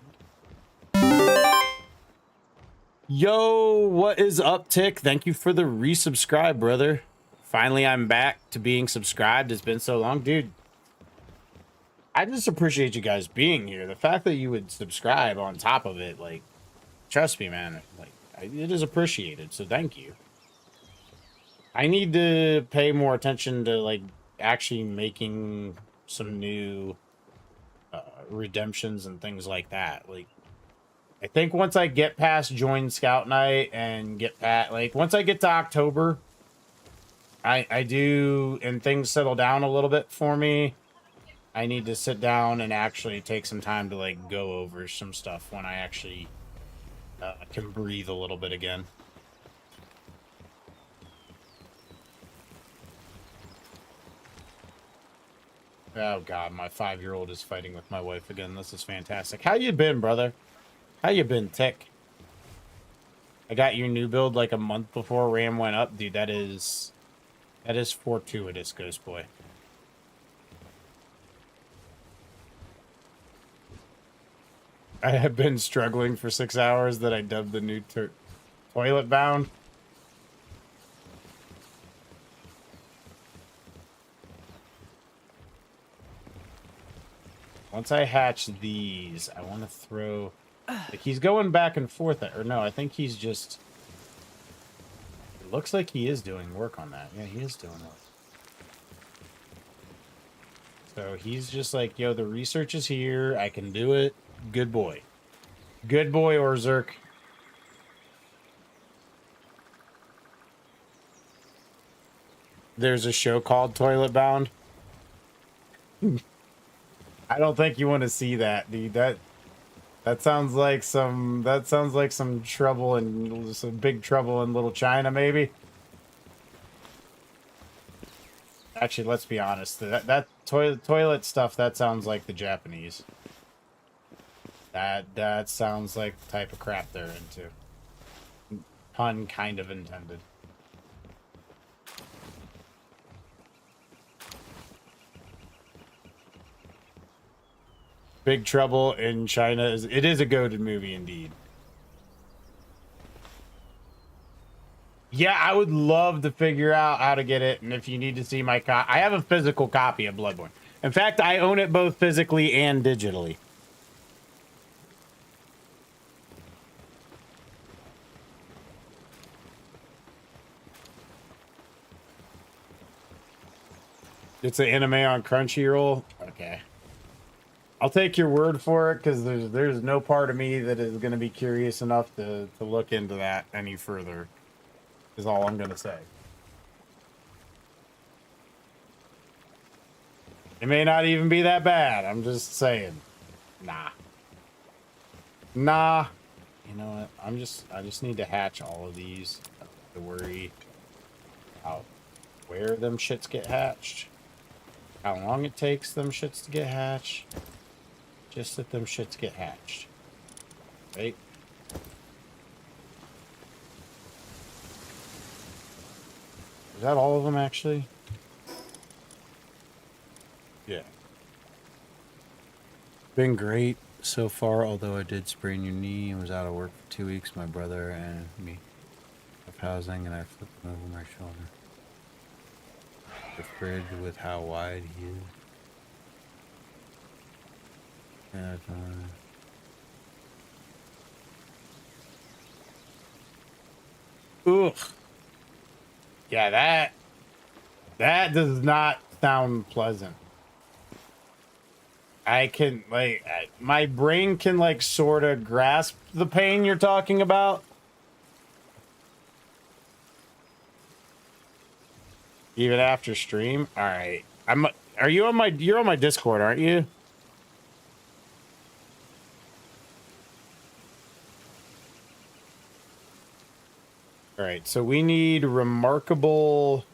A: Yo, what is up, Tick? Thank you for the resubscribe, brother. Finally, I'm back to being subscribed. It's been so long. Dude, I just appreciate you guys being here. The fact that you would subscribe on top of it, like, trust me, man. Like, it is appreciated, so thank you. I need to pay more attention to, like, actually making some new redemptions and things like that. Like, I think once I get past Join Scout Night and get past, like, once I get to October, I do, and things settle down a little bit for me, I need to sit down and actually take some time to, like, go over some stuff when I actually can breathe a little bit again. Oh God, my 5-year-old is fighting with my wife again. This is fantastic. How you been, brother? How you been, Tick? I got your new build like a month before RAM went up. Dude, that is fortuitous, Ghost Boy. I have been struggling for 6 hours that I dubbed the new toilet bound. Once I hatch these, I want to throw... Like, he's going back and forth. Or no, I think he's just... It looks like he is doing work on that. Yeah, he is doing work. So he's just like, yo, the research is here. I can do it. Good boy. Good boy, Orzerk. There's a show called Toilet Bound. I don't think you want to see that, dude. That sounds like some trouble and some big trouble in Little China, maybe. Actually, let's be honest. That toilet stuff, that sounds like the Japanese. That sounds like the type of crap they're into. Pun kind of intended. Big Trouble in China is a goated movie indeed. Yeah, I would love to figure out how to get it, and if you need to see my I have a physical copy of Bloodborne. In fact, I own it both physically and digitally. It's an anime on Crunchyroll. Okay. I'll take your word for it, because there's no part of me that is going to be curious enough to look into that any further, is all I'm going to say. It may not even be that bad. I'm just saying. Nah. Nah. You know what? I just need to hatch all of these. I don't have to worry about where them shits get hatched. How long it takes them shits to get hatched. Just that them shits get hatched. Right? Is that all of them, actually? Yeah. Been great so far, although I did sprain your knee and was out of work for 2 weeks. My brother and me of housing, and I flipped him over my shoulder. The fridge with how wide he is. Yeah, ugh. Yeah, that does not sound pleasant. I can, like, my brain can, like, sort of grasp the pain you're talking about. Even after stream? All right. You're on my Discord, aren't you? All right, so we need remarkable.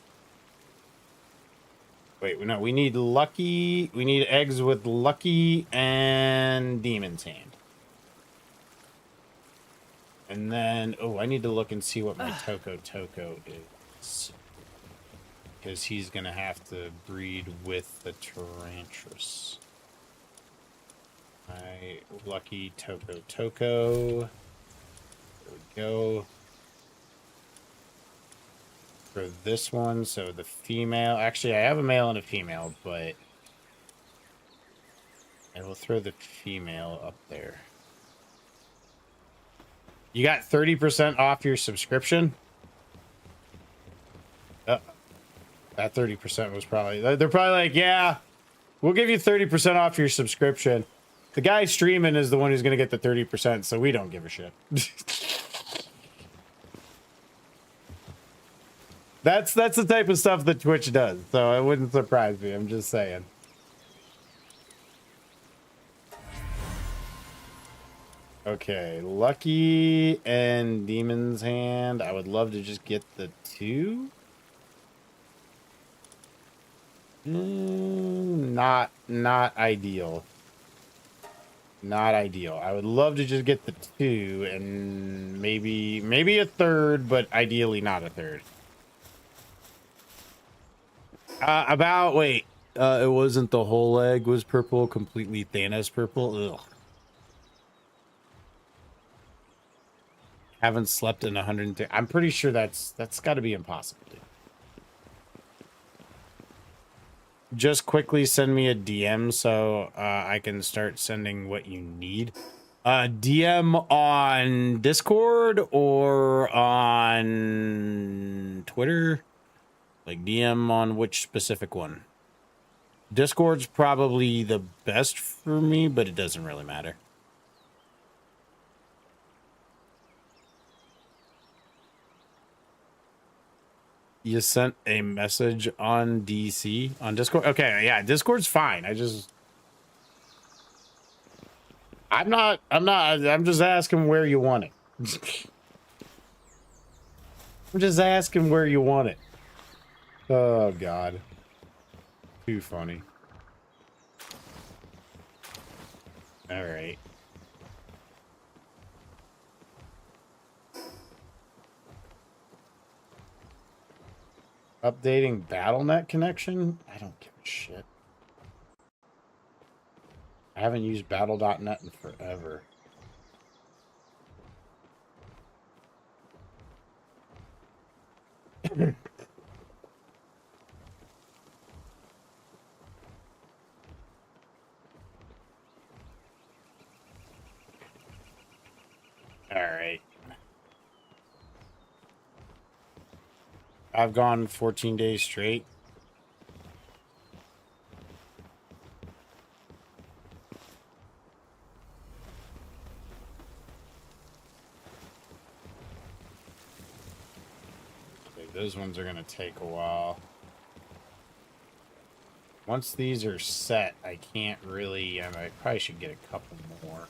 A: Wait, no, we need lucky. We need eggs with lucky and demon's hand. And then, oh, I need to look and see what my Toko is. Because he's going to have to breed with the Tarantras. My lucky Toko. There we go. For this one, so the female. Actually, I have a male and a female, but I will throw the female up there. You got 30% off your subscription? That 30% was probably... They're probably like, yeah, we'll give you 30% off your subscription. The guy streaming is the one who's going to get the 30%, so we don't give a shit. That's the type of stuff that Twitch does, so it wouldn't surprise me. I'm just saying. Okay, Lucky and Demon's Hand. I would love to just get the 2. Not ideal. Not ideal. I would love to just get the 2 and maybe a 3rd, but ideally not a 3rd. It wasn't the whole egg was purple, completely Thanos purple. Ugh. Haven't slept in 130. I'm pretty sure that's got to be impossible, dude. Just quickly send me a DM so I can start sending what you need. DM on Discord or on Twitter? Like DM on which specific one? Discord's probably the best for me, but it doesn't really matter. You sent a message on DC on Discord? Okay, yeah, Discord's fine. I'm just asking where you want it. I'm just asking where you want it. Oh God. Too funny. All right. Updating BattleNet connection? I don't give a shit. I haven't used battle.net in forever. All right. I've gone 14 days straight. Okay, those ones are going to take a while. Once these are set, I can't really... I probably should get a couple more.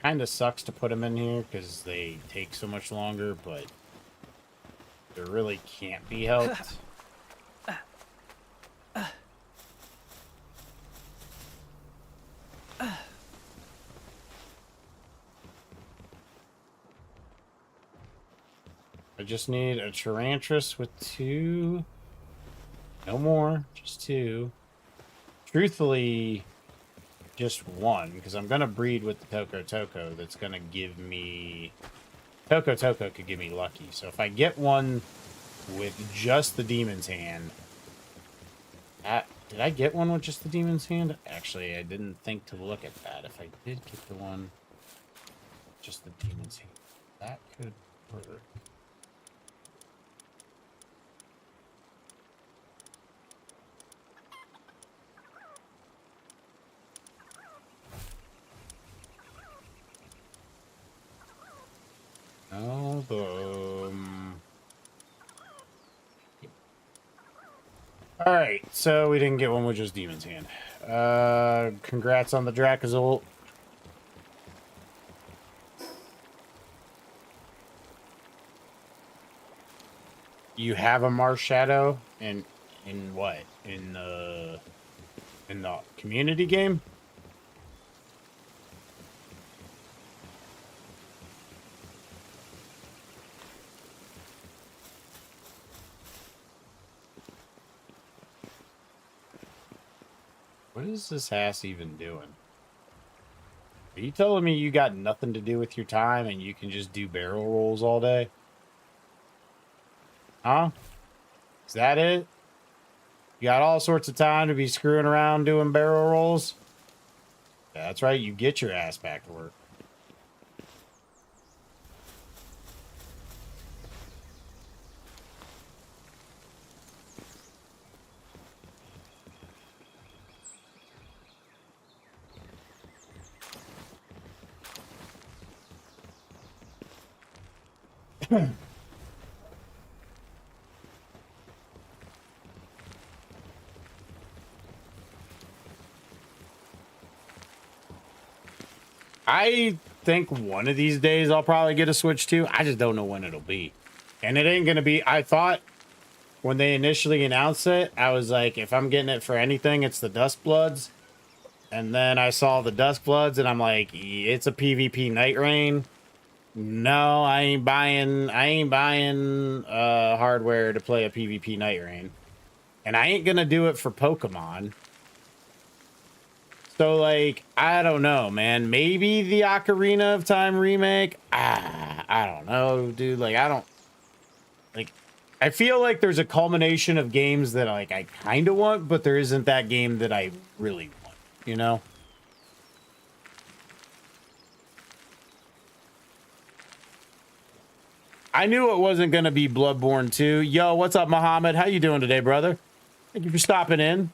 A: Kind of sucks to put them in here because they take so much longer, but they really can't be helped. I just need a Tarantras with 2. No more, just 2. Truthfully, just 1, because I'm going to breed with the Toko that's going to give me... Toko could give me lucky. So if I get one with just the Demon's Hand... did I get one with just the Demon's Hand? Actually, I didn't think to look at that. If I did get the one... just the Demon's Hand, that could work. Album. All right, so we didn't get one with just Demon's Hand. Congrats on the Dracozolt. You have a Mars Shadow in what? In the community game? What is this ass even doing? Are you telling me you got nothing to do with your time and you can just do barrel rolls all day? Huh? Is that it? You got all sorts of time to be screwing around doing barrel rolls? Yeah, that's right. You get your ass back to work. I think one of these days I'll probably get a Switch 2. I just don't know when it'll be. And it ain't going to be... I thought when they initially announced it, I was like, if I'm getting it for anything, it's the Dusk Bloods. And then I saw the Dusk Bloods, and I'm like, it's a PvP Night Rain. No, I ain't buying hardware to play a PvP Night Rain. And I ain't going to do it for Pokemon. So, like, I don't know, man. Maybe the Ocarina of Time remake? I don't know, dude. Like, I don't... Like, I feel like there's a culmination of games that, like, I kind of want, but there isn't that game that I really want, you know? I knew it wasn't going to be Bloodborne 2. Yo, what's up, Muhammad? How you doing today, brother? Thank you for stopping in.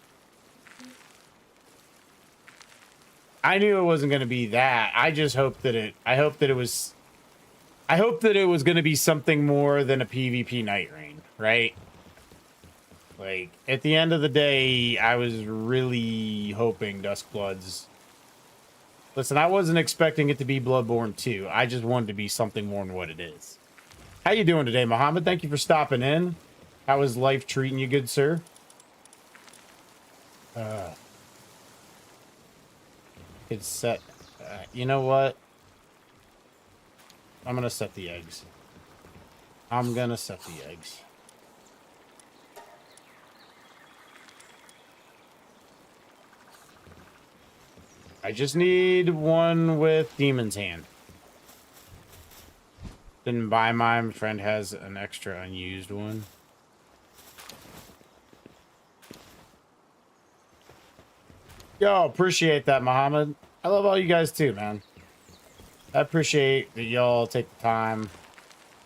A: I knew it wasn't going to be that. I just hoped that I hoped that it was going to be something more than a PvP Night Rain, right? Like, at the end of the day, I was really hoping Duskbloods... Listen, I wasn't expecting it to be Bloodborne 2. I just wanted to be something more than what it is. How you doing today, Muhammad? Thank you for stopping in. How is life treating you, good sir? It's set. You know what? I'm gonna set the eggs. I'm gonna set the eggs. I just need one with Demon's Hand. Didn't buy mine. My friend has an extra unused one. Yo, appreciate that, Muhammad. I love all you guys too, man. I appreciate that y'all take the time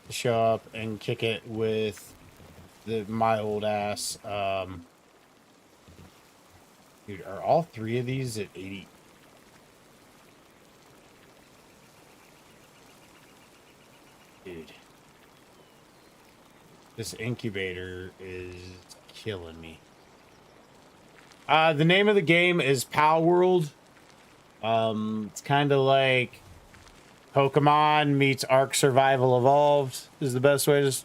A: to show up and kick it with my old ass. Dude, are all three of these at 80? Dude. This incubator is killing me. The name of the game is PalWorld. It's kind of like Pokemon meets Ark Survival Evolved is the best way to...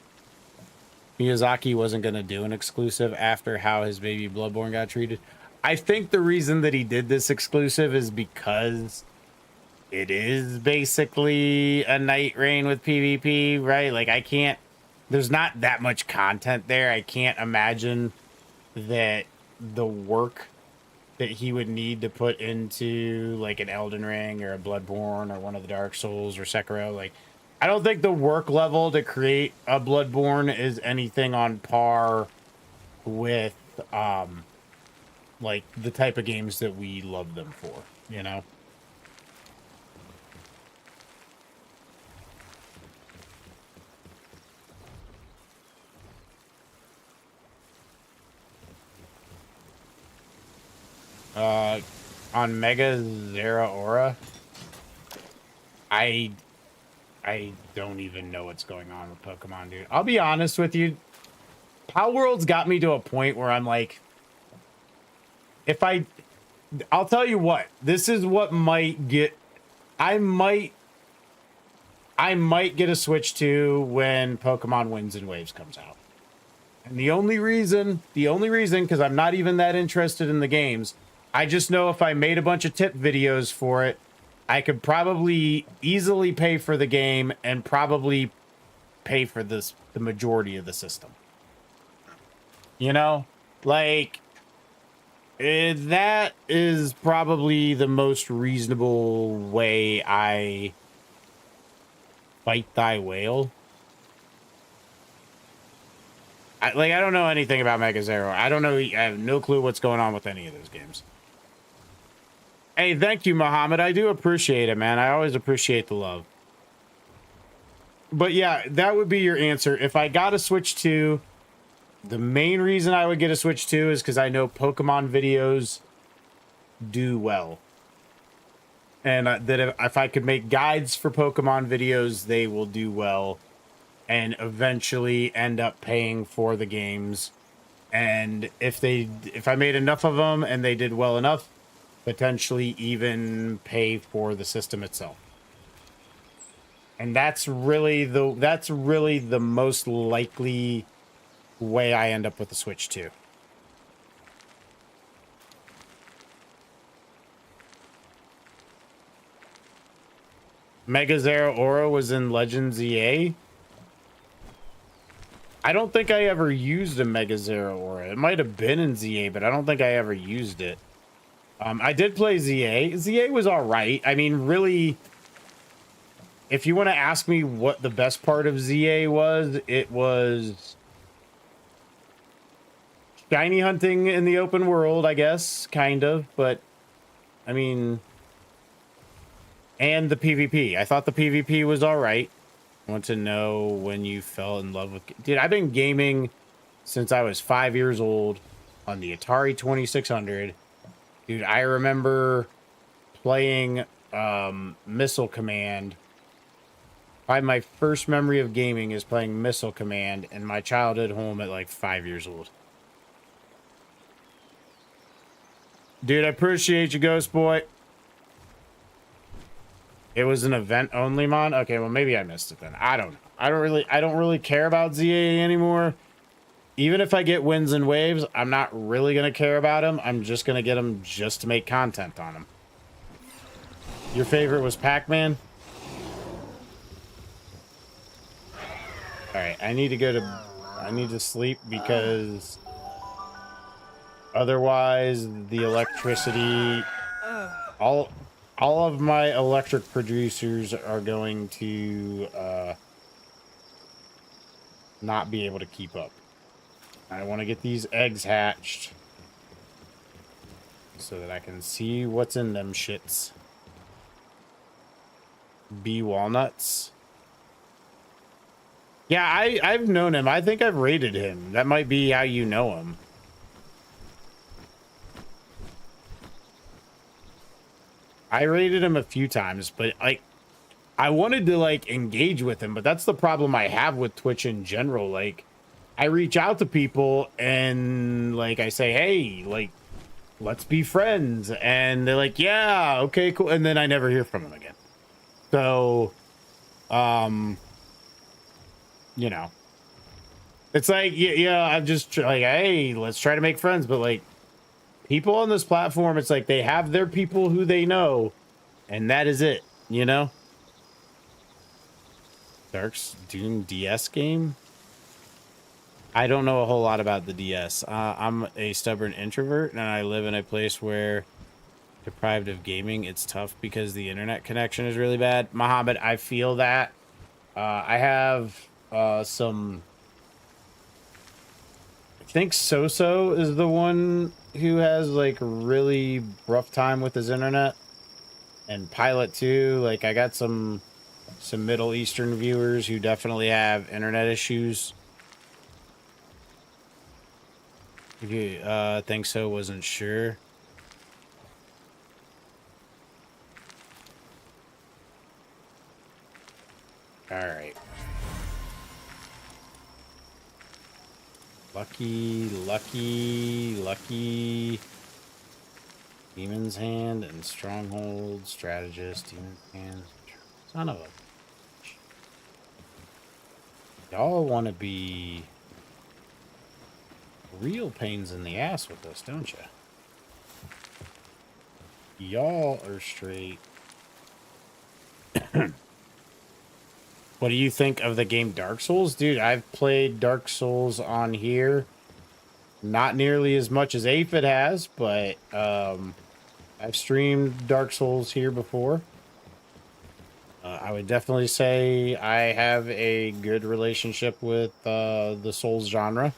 A: Miyazaki wasn't going to do an exclusive after how his baby Bloodborne got treated. I think the reason that he did this exclusive is because it is basically a Night Rain with PvP, right? Like, I can't... There's not that much content there. I can't imagine that the work that he would need to put into, like, an Elden Ring or a Bloodborne or one of the Dark Souls or Sekiro, like... I don't think the work level to create a Bloodborne is anything on par with, like, the type of games that we love them for, you know? On Mega Zeraora, I don't even know what's going on with Pokemon, dude. I'll be honest with you. PalWorld's got me to a point where I'm like, I'll tell you what, this is what might get, I might get a Switch 2 when Pokemon Winds and Waves comes out. And the only reason, because I'm not even that interested in the games, I just know if I made a bunch of tip videos for it, I could probably easily pay for the game and probably pay for the majority of the system. You know, like that is probably the most reasonable way I fight thy whale. I don't know anything about Mega Zero. I don't know. I have no clue what's going on with any of those games. Hey, thank you, Muhammad. I do appreciate it, man. I always appreciate the love. But yeah, that would be your answer. If I got a Switch 2, the main reason I would get a Switch 2 is because I know Pokemon videos do well. And that if I could make guides for Pokemon videos, they will do well. And eventually end up paying for the games. And if I made enough of them and they did well enough, potentially even pay for the system itself. And that's really the most likely way I end up with the Switch 2. Mega Zero Aura was in Legends EA. I don't think I ever used a Mega Zero Aura. It might have been in ZA, but I don't think I ever used it. I did play ZA. ZA was all right. I mean, really, if you want to ask me what the best part of ZA was, it was shiny hunting in the open world, I guess, kind of. But, I mean, and the PvP. I thought the PvP was all right. I want to know when you fell in love with... Dude, I've been gaming since I was 5 years old on the Atari 2600. Dude, I remember playing Missile Command. Probably my first memory of gaming is playing Missile Command in my childhood home at like 5 years old. Dude, I appreciate you, Ghost Boy. It was an event only mod? Okay, well maybe I missed it then. I don't know. I don't really care about ZA anymore. Even if I get wins and waves, I'm not really going to care about them. I'm just going to get them just to make content on them. Your favorite was Pac-Man? All right, I need to sleep because otherwise the electricity, all of my electric producers are going to not be able to keep up. I want to get these eggs hatched so that I can see what's in them shits. Bee walnuts. Yeah, I've known him. I think I've rated him. That might be how you know him. I rated him a few times, but like I wanted to like engage with him, but that's the problem I have with Twitch in general. Like I reach out to people and like I say, hey, like let's be friends, and they're like, yeah, okay, cool, and then I never hear from them again. So you know, it's like yeah, I'm just like, hey, let's try to make friends, but like people on this platform, it's like they have their people who they know, and that is it, you know. Dark's Doom DS game? I don't know a whole lot about the DS. I'm a stubborn introvert, and I live in a place where, deprived of gaming, it's tough because the internet connection is really bad. Muhammad, I feel that. I have some... I think Soso is the one who has, like, really rough time with his internet. And Pilot, too. Like, I got some Middle Eastern viewers who definitely have internet issues. If you think so, wasn't sure. All right. Lucky. Demon's Hand and Stronghold, Strategist, Demon's Hand. Son of a... Y'all want to be real pains in the ass with this, don't you? Y'all are straight. What do you think of the game Dark Souls? Dude, I've played Dark Souls on here. Not nearly as much as Aphid has, but I've streamed Dark Souls here before. I would definitely say I have a good relationship with the Souls genre.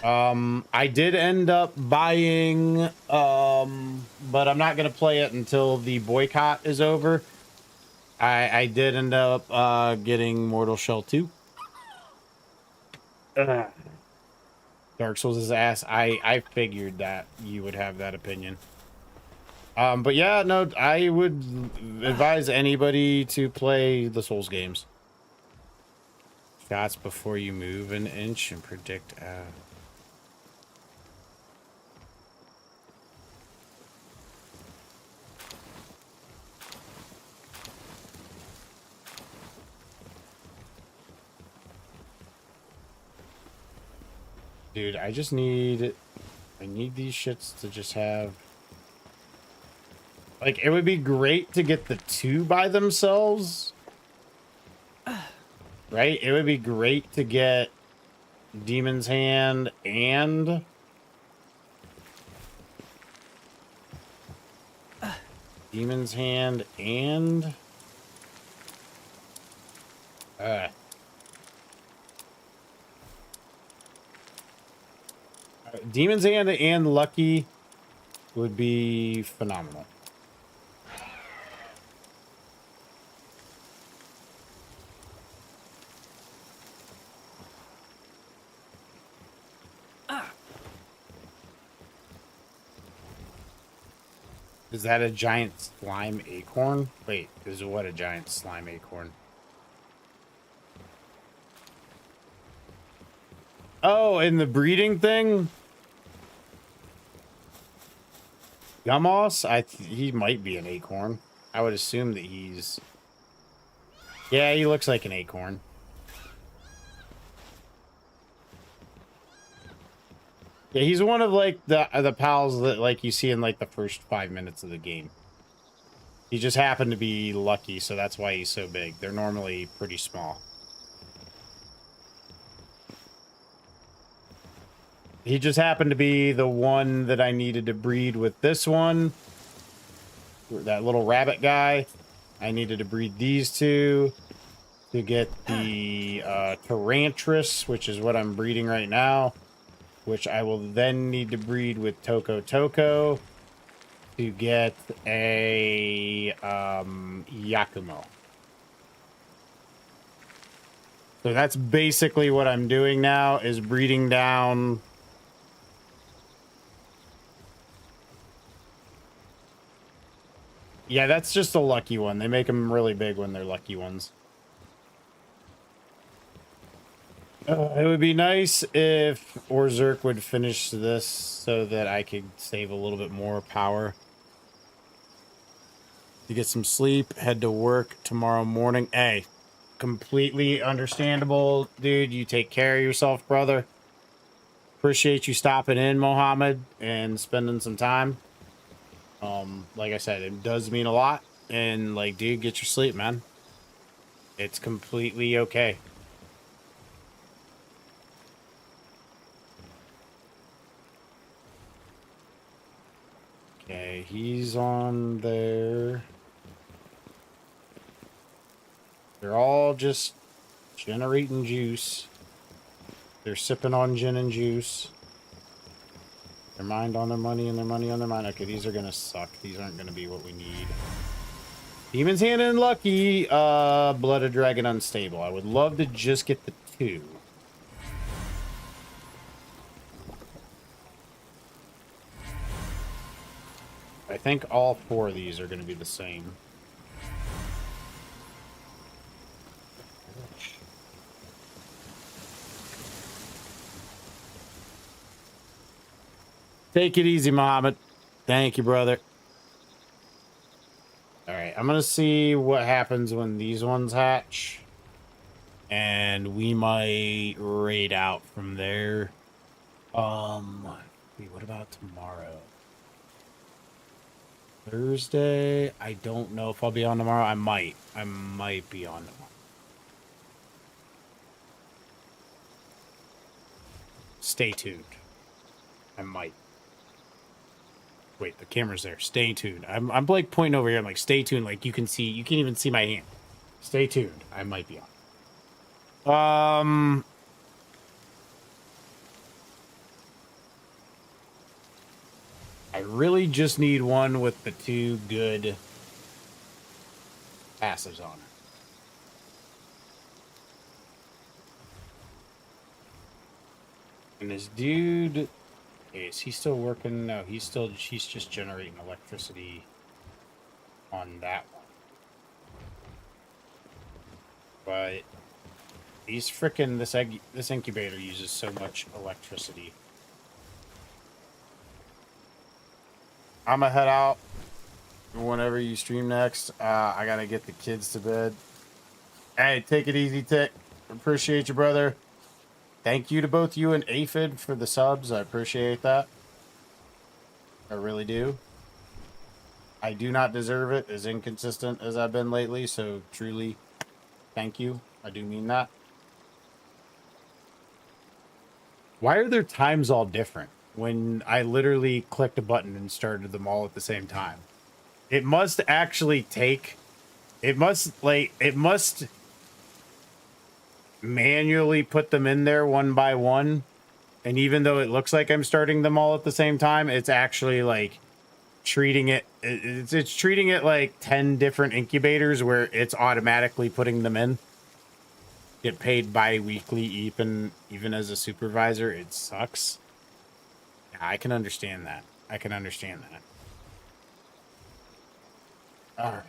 A: I did end up buying, but I'm not going to play it until the boycott is over. I did end up getting Mortal Shell 2. Ugh. Dark Souls is ass. I figured that you would have that opinion. But yeah, no, I would advise anybody to play the Souls games. Shots before you move an inch and predict. Dude, I need these shits to just have. Like, it would be great to get the two by themselves. Right? It would be great to get Demon's Hand and Demon's Hand and Demon's Hand and Lucky would be phenomenal. Is that a giant slime acorn? Wait, is what a giant slime acorn? Oh, and the breeding thing? Gummoss? He might be an acorn. I would assume that he's... Yeah, he looks like an acorn. Yeah, he's one of like the pals that like you see in like the first 5 minutes of the game. He just happened to be lucky, so that's why he's so big. They're normally pretty small. He just happened to be the one that I needed to breed with this one. That little rabbit guy. I needed to breed these two to get the Tarantris, which is what I'm breeding right now. Which I will then need to breed with Toko Toko to get a Yakumo. So that's basically what I'm doing now, is breeding down... Yeah, that's just a lucky one. They make them really big when they're lucky ones. It would be nice if Orzurk would finish this so that I could save a little bit more power. To get some sleep, head to work tomorrow morning. Hey, completely understandable, dude. You take care of yourself, brother. Appreciate you stopping in, Mohammed, and spending some time. Like I said, it does mean a lot. And, like, dude, get your sleep, man. It's completely okay. Okay, he's on there. They're all just generating juice. They're sipping on gin and juice. Their mind on their money and their money on their mind. Okay, these are gonna suck. These aren't gonna be what we need. Demon's Hand and Lucky. Blooded Dragon Unstable. I would love to just get the two. I think all four of these are going to be the same. Take it easy, Mohammed. Thank you, brother. All right, I'm going to see what happens when these ones hatch. and we might raid out from there. Wait, what about tomorrow? Thursday? I don't know if I'll be on tomorrow. I might be on tomorrow. Stay tuned. I might. Wait, the camera's there. Stay tuned. I'm like pointing over here. I'm like, stay tuned. Like you can even see my hand. Stay tuned. I might be on. I really just need one with the 2 good passives on it. And this dude, is he still working? No, he's just generating electricity on that one. But these frickin' this incubator uses so much electricity. I'm gonna head out whenever you stream next. I gotta get the kids to bed. Hey, take it easy, Tick. Appreciate you, brother. Thank you to both you and Aphid for the subs. I appreciate that. I really do. I do not deserve it, as inconsistent as I've been lately, so truly, thank you. I do mean that. Why are their times all different when I literally clicked a button and started them all at the same time? It must actually take... It must manually put them in there one by one. And even though it looks like I'm starting them all at the same time, it's actually like treating it's treating it like 10 different incubators where it's automatically putting them in. Get paid bi-weekly even as a supervisor. It sucks. Yeah, I can understand that. I can understand that. All right.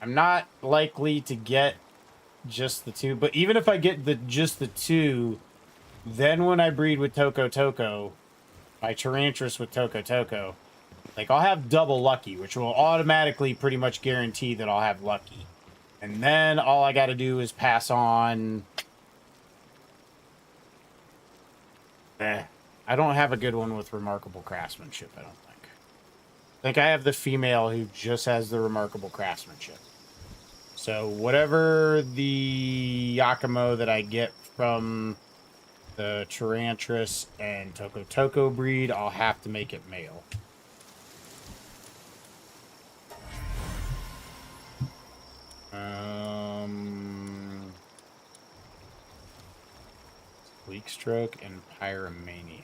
A: I'm not likely to get just the 2, but even if I get just the 2, then when I breed with Toko Toko, my Tarantras with Toko Toko, like I'll have double lucky, which will automatically pretty much guarantee that I'll have lucky. And then all I got to do is pass on. I don't have a good one with remarkable craftsmanship, I don't think. I think I have the female who just has the remarkable craftsmanship. So whatever the Yakumo that I get from the Tarantras and Toko Toko breed, I'll have to make it male. Leak Stroke and Pyromania.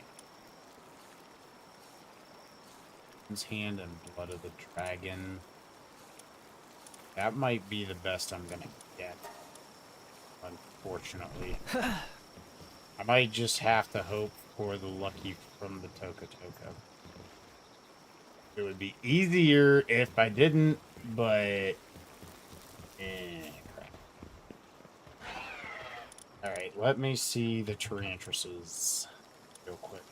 A: His Hand and Blood of the Dragon. That might be the best I'm gonna get. Unfortunately. I might just have to hope for the lucky from the Toko Toko. It would be easier if I didn't, but... crap. Alright, let me see the Tarantuses real quick.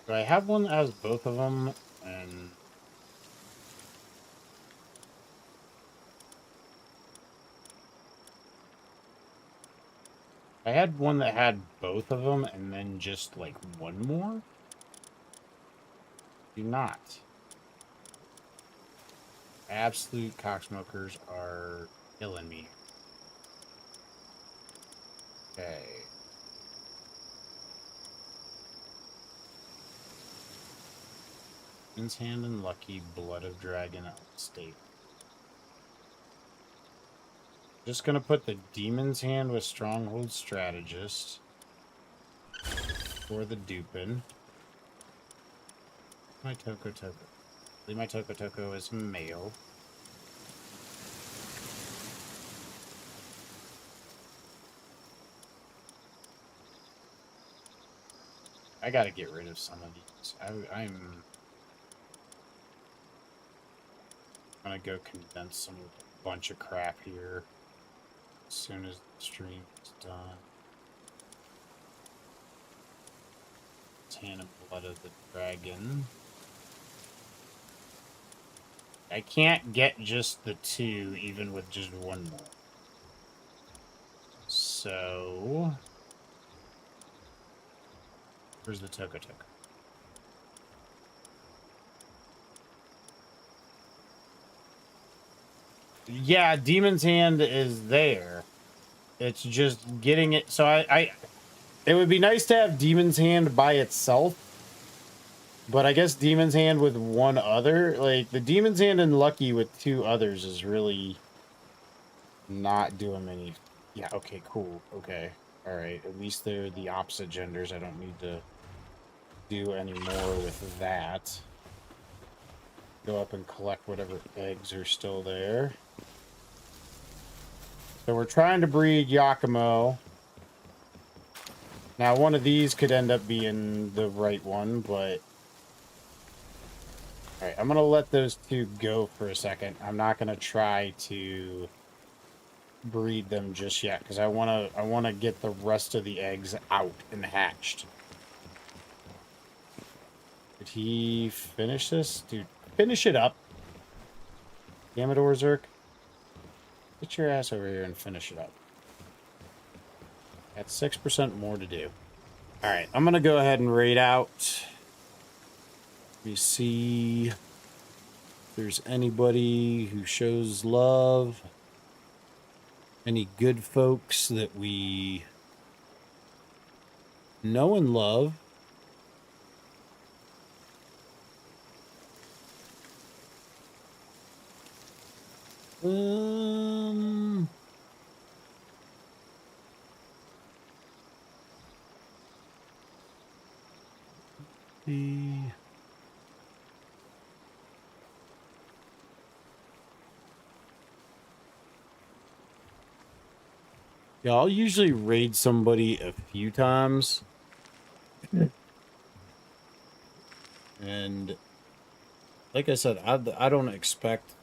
A: Do I have one that has both of them? And I had one that had both of them and then just like one more? Do not. Absolute cocksmokers are killing me. Okay. Demon's Hand and Lucky, Blood of Dragon State. Just gonna put the Demon's Hand with Stronghold Strategist for the dupin. My Toko Toko. My Toko Toko is male. I gotta get rid of some of these. I'm I'm gonna go condense some bunch of crap here as soon as the stream is done. Tan and Blood of the Dragon. I can't get just the 2, even with just 1 more. So... where's the Toko Toko? Yeah, Demon's Hand is there. It's just getting it... so it would be nice to have Demon's Hand by itself. But I guess Demon's Hand with 1 other... like, the Demon's Hand and Lucky with 2 others is really... not doing any... yeah, okay, cool. Okay. Alright, at least they're the opposite genders. I don't need to do any more with that. Go up and collect whatever eggs are still there. So we're trying to breed Yakumo. Now, one of these could end up being the right one, but... alright, I'm gonna let those 2 go for a second. I'm not gonna try to breed them just yet, because I wanna get the rest of the eggs out and hatched. Did he finish this? Dude, finish it up. Damn it, Orzerk. Get your ass over here and finish it up. Got 6% more to do. Alright, I'm gonna go ahead and raid out. Let me see if there's anybody who shows love. Any good folks that we know and love. Yeah, I'll usually raid somebody a few times. And like I said, I don't expect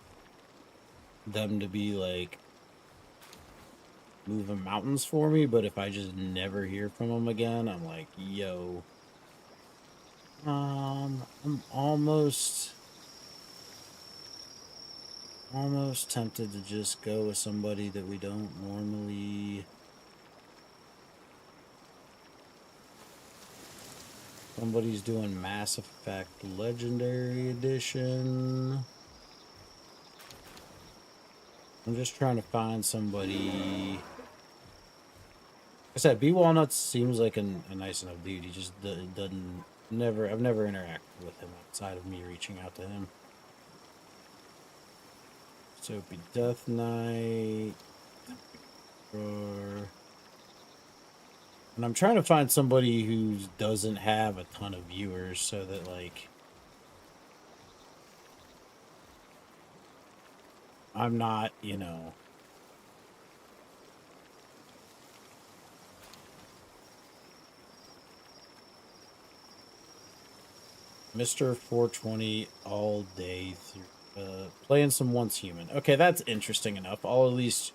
A: them to be like moving mountains for me, but if I just never hear from them again, I'm like, yo, I'm almost tempted to just go with somebody that we don't normally... somebody's doing Mass Effect Legendary Edition. I'm just trying to find somebody... like I said, B Walnuts seems like a nice enough dude. He just doesn't... I've never interacted with him outside of me reaching out to him. Soapy Death Knight. And I'm trying to find somebody who doesn't have a ton of viewers so that, like, I'm not, you know... Mr. 420 all day through... playing some Once Human. Okay, that's interesting enough. I'll at least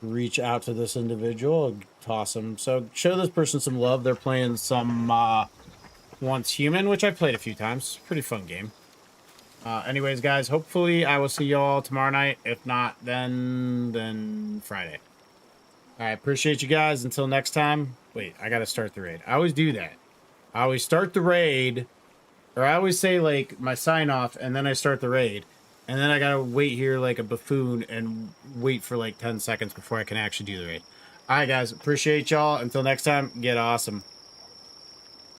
A: reach out to this individual, toss them. So show this person some love. They're playing some Once Human, which I've played a few times. Pretty fun game. Anyways, guys, hopefully I will see y'all tomorrow night. If not, then Friday. I appreciate you guys. Until next time. Wait, I gotta start the raid. I always do that. I always start the raid. Or I always say, like, my sign-off, and then I start the raid. And then I gotta wait here like a buffoon and wait for, like, 10 seconds before I can actually do the raid. Alright, guys. Appreciate y'all. Until next time, get awesome.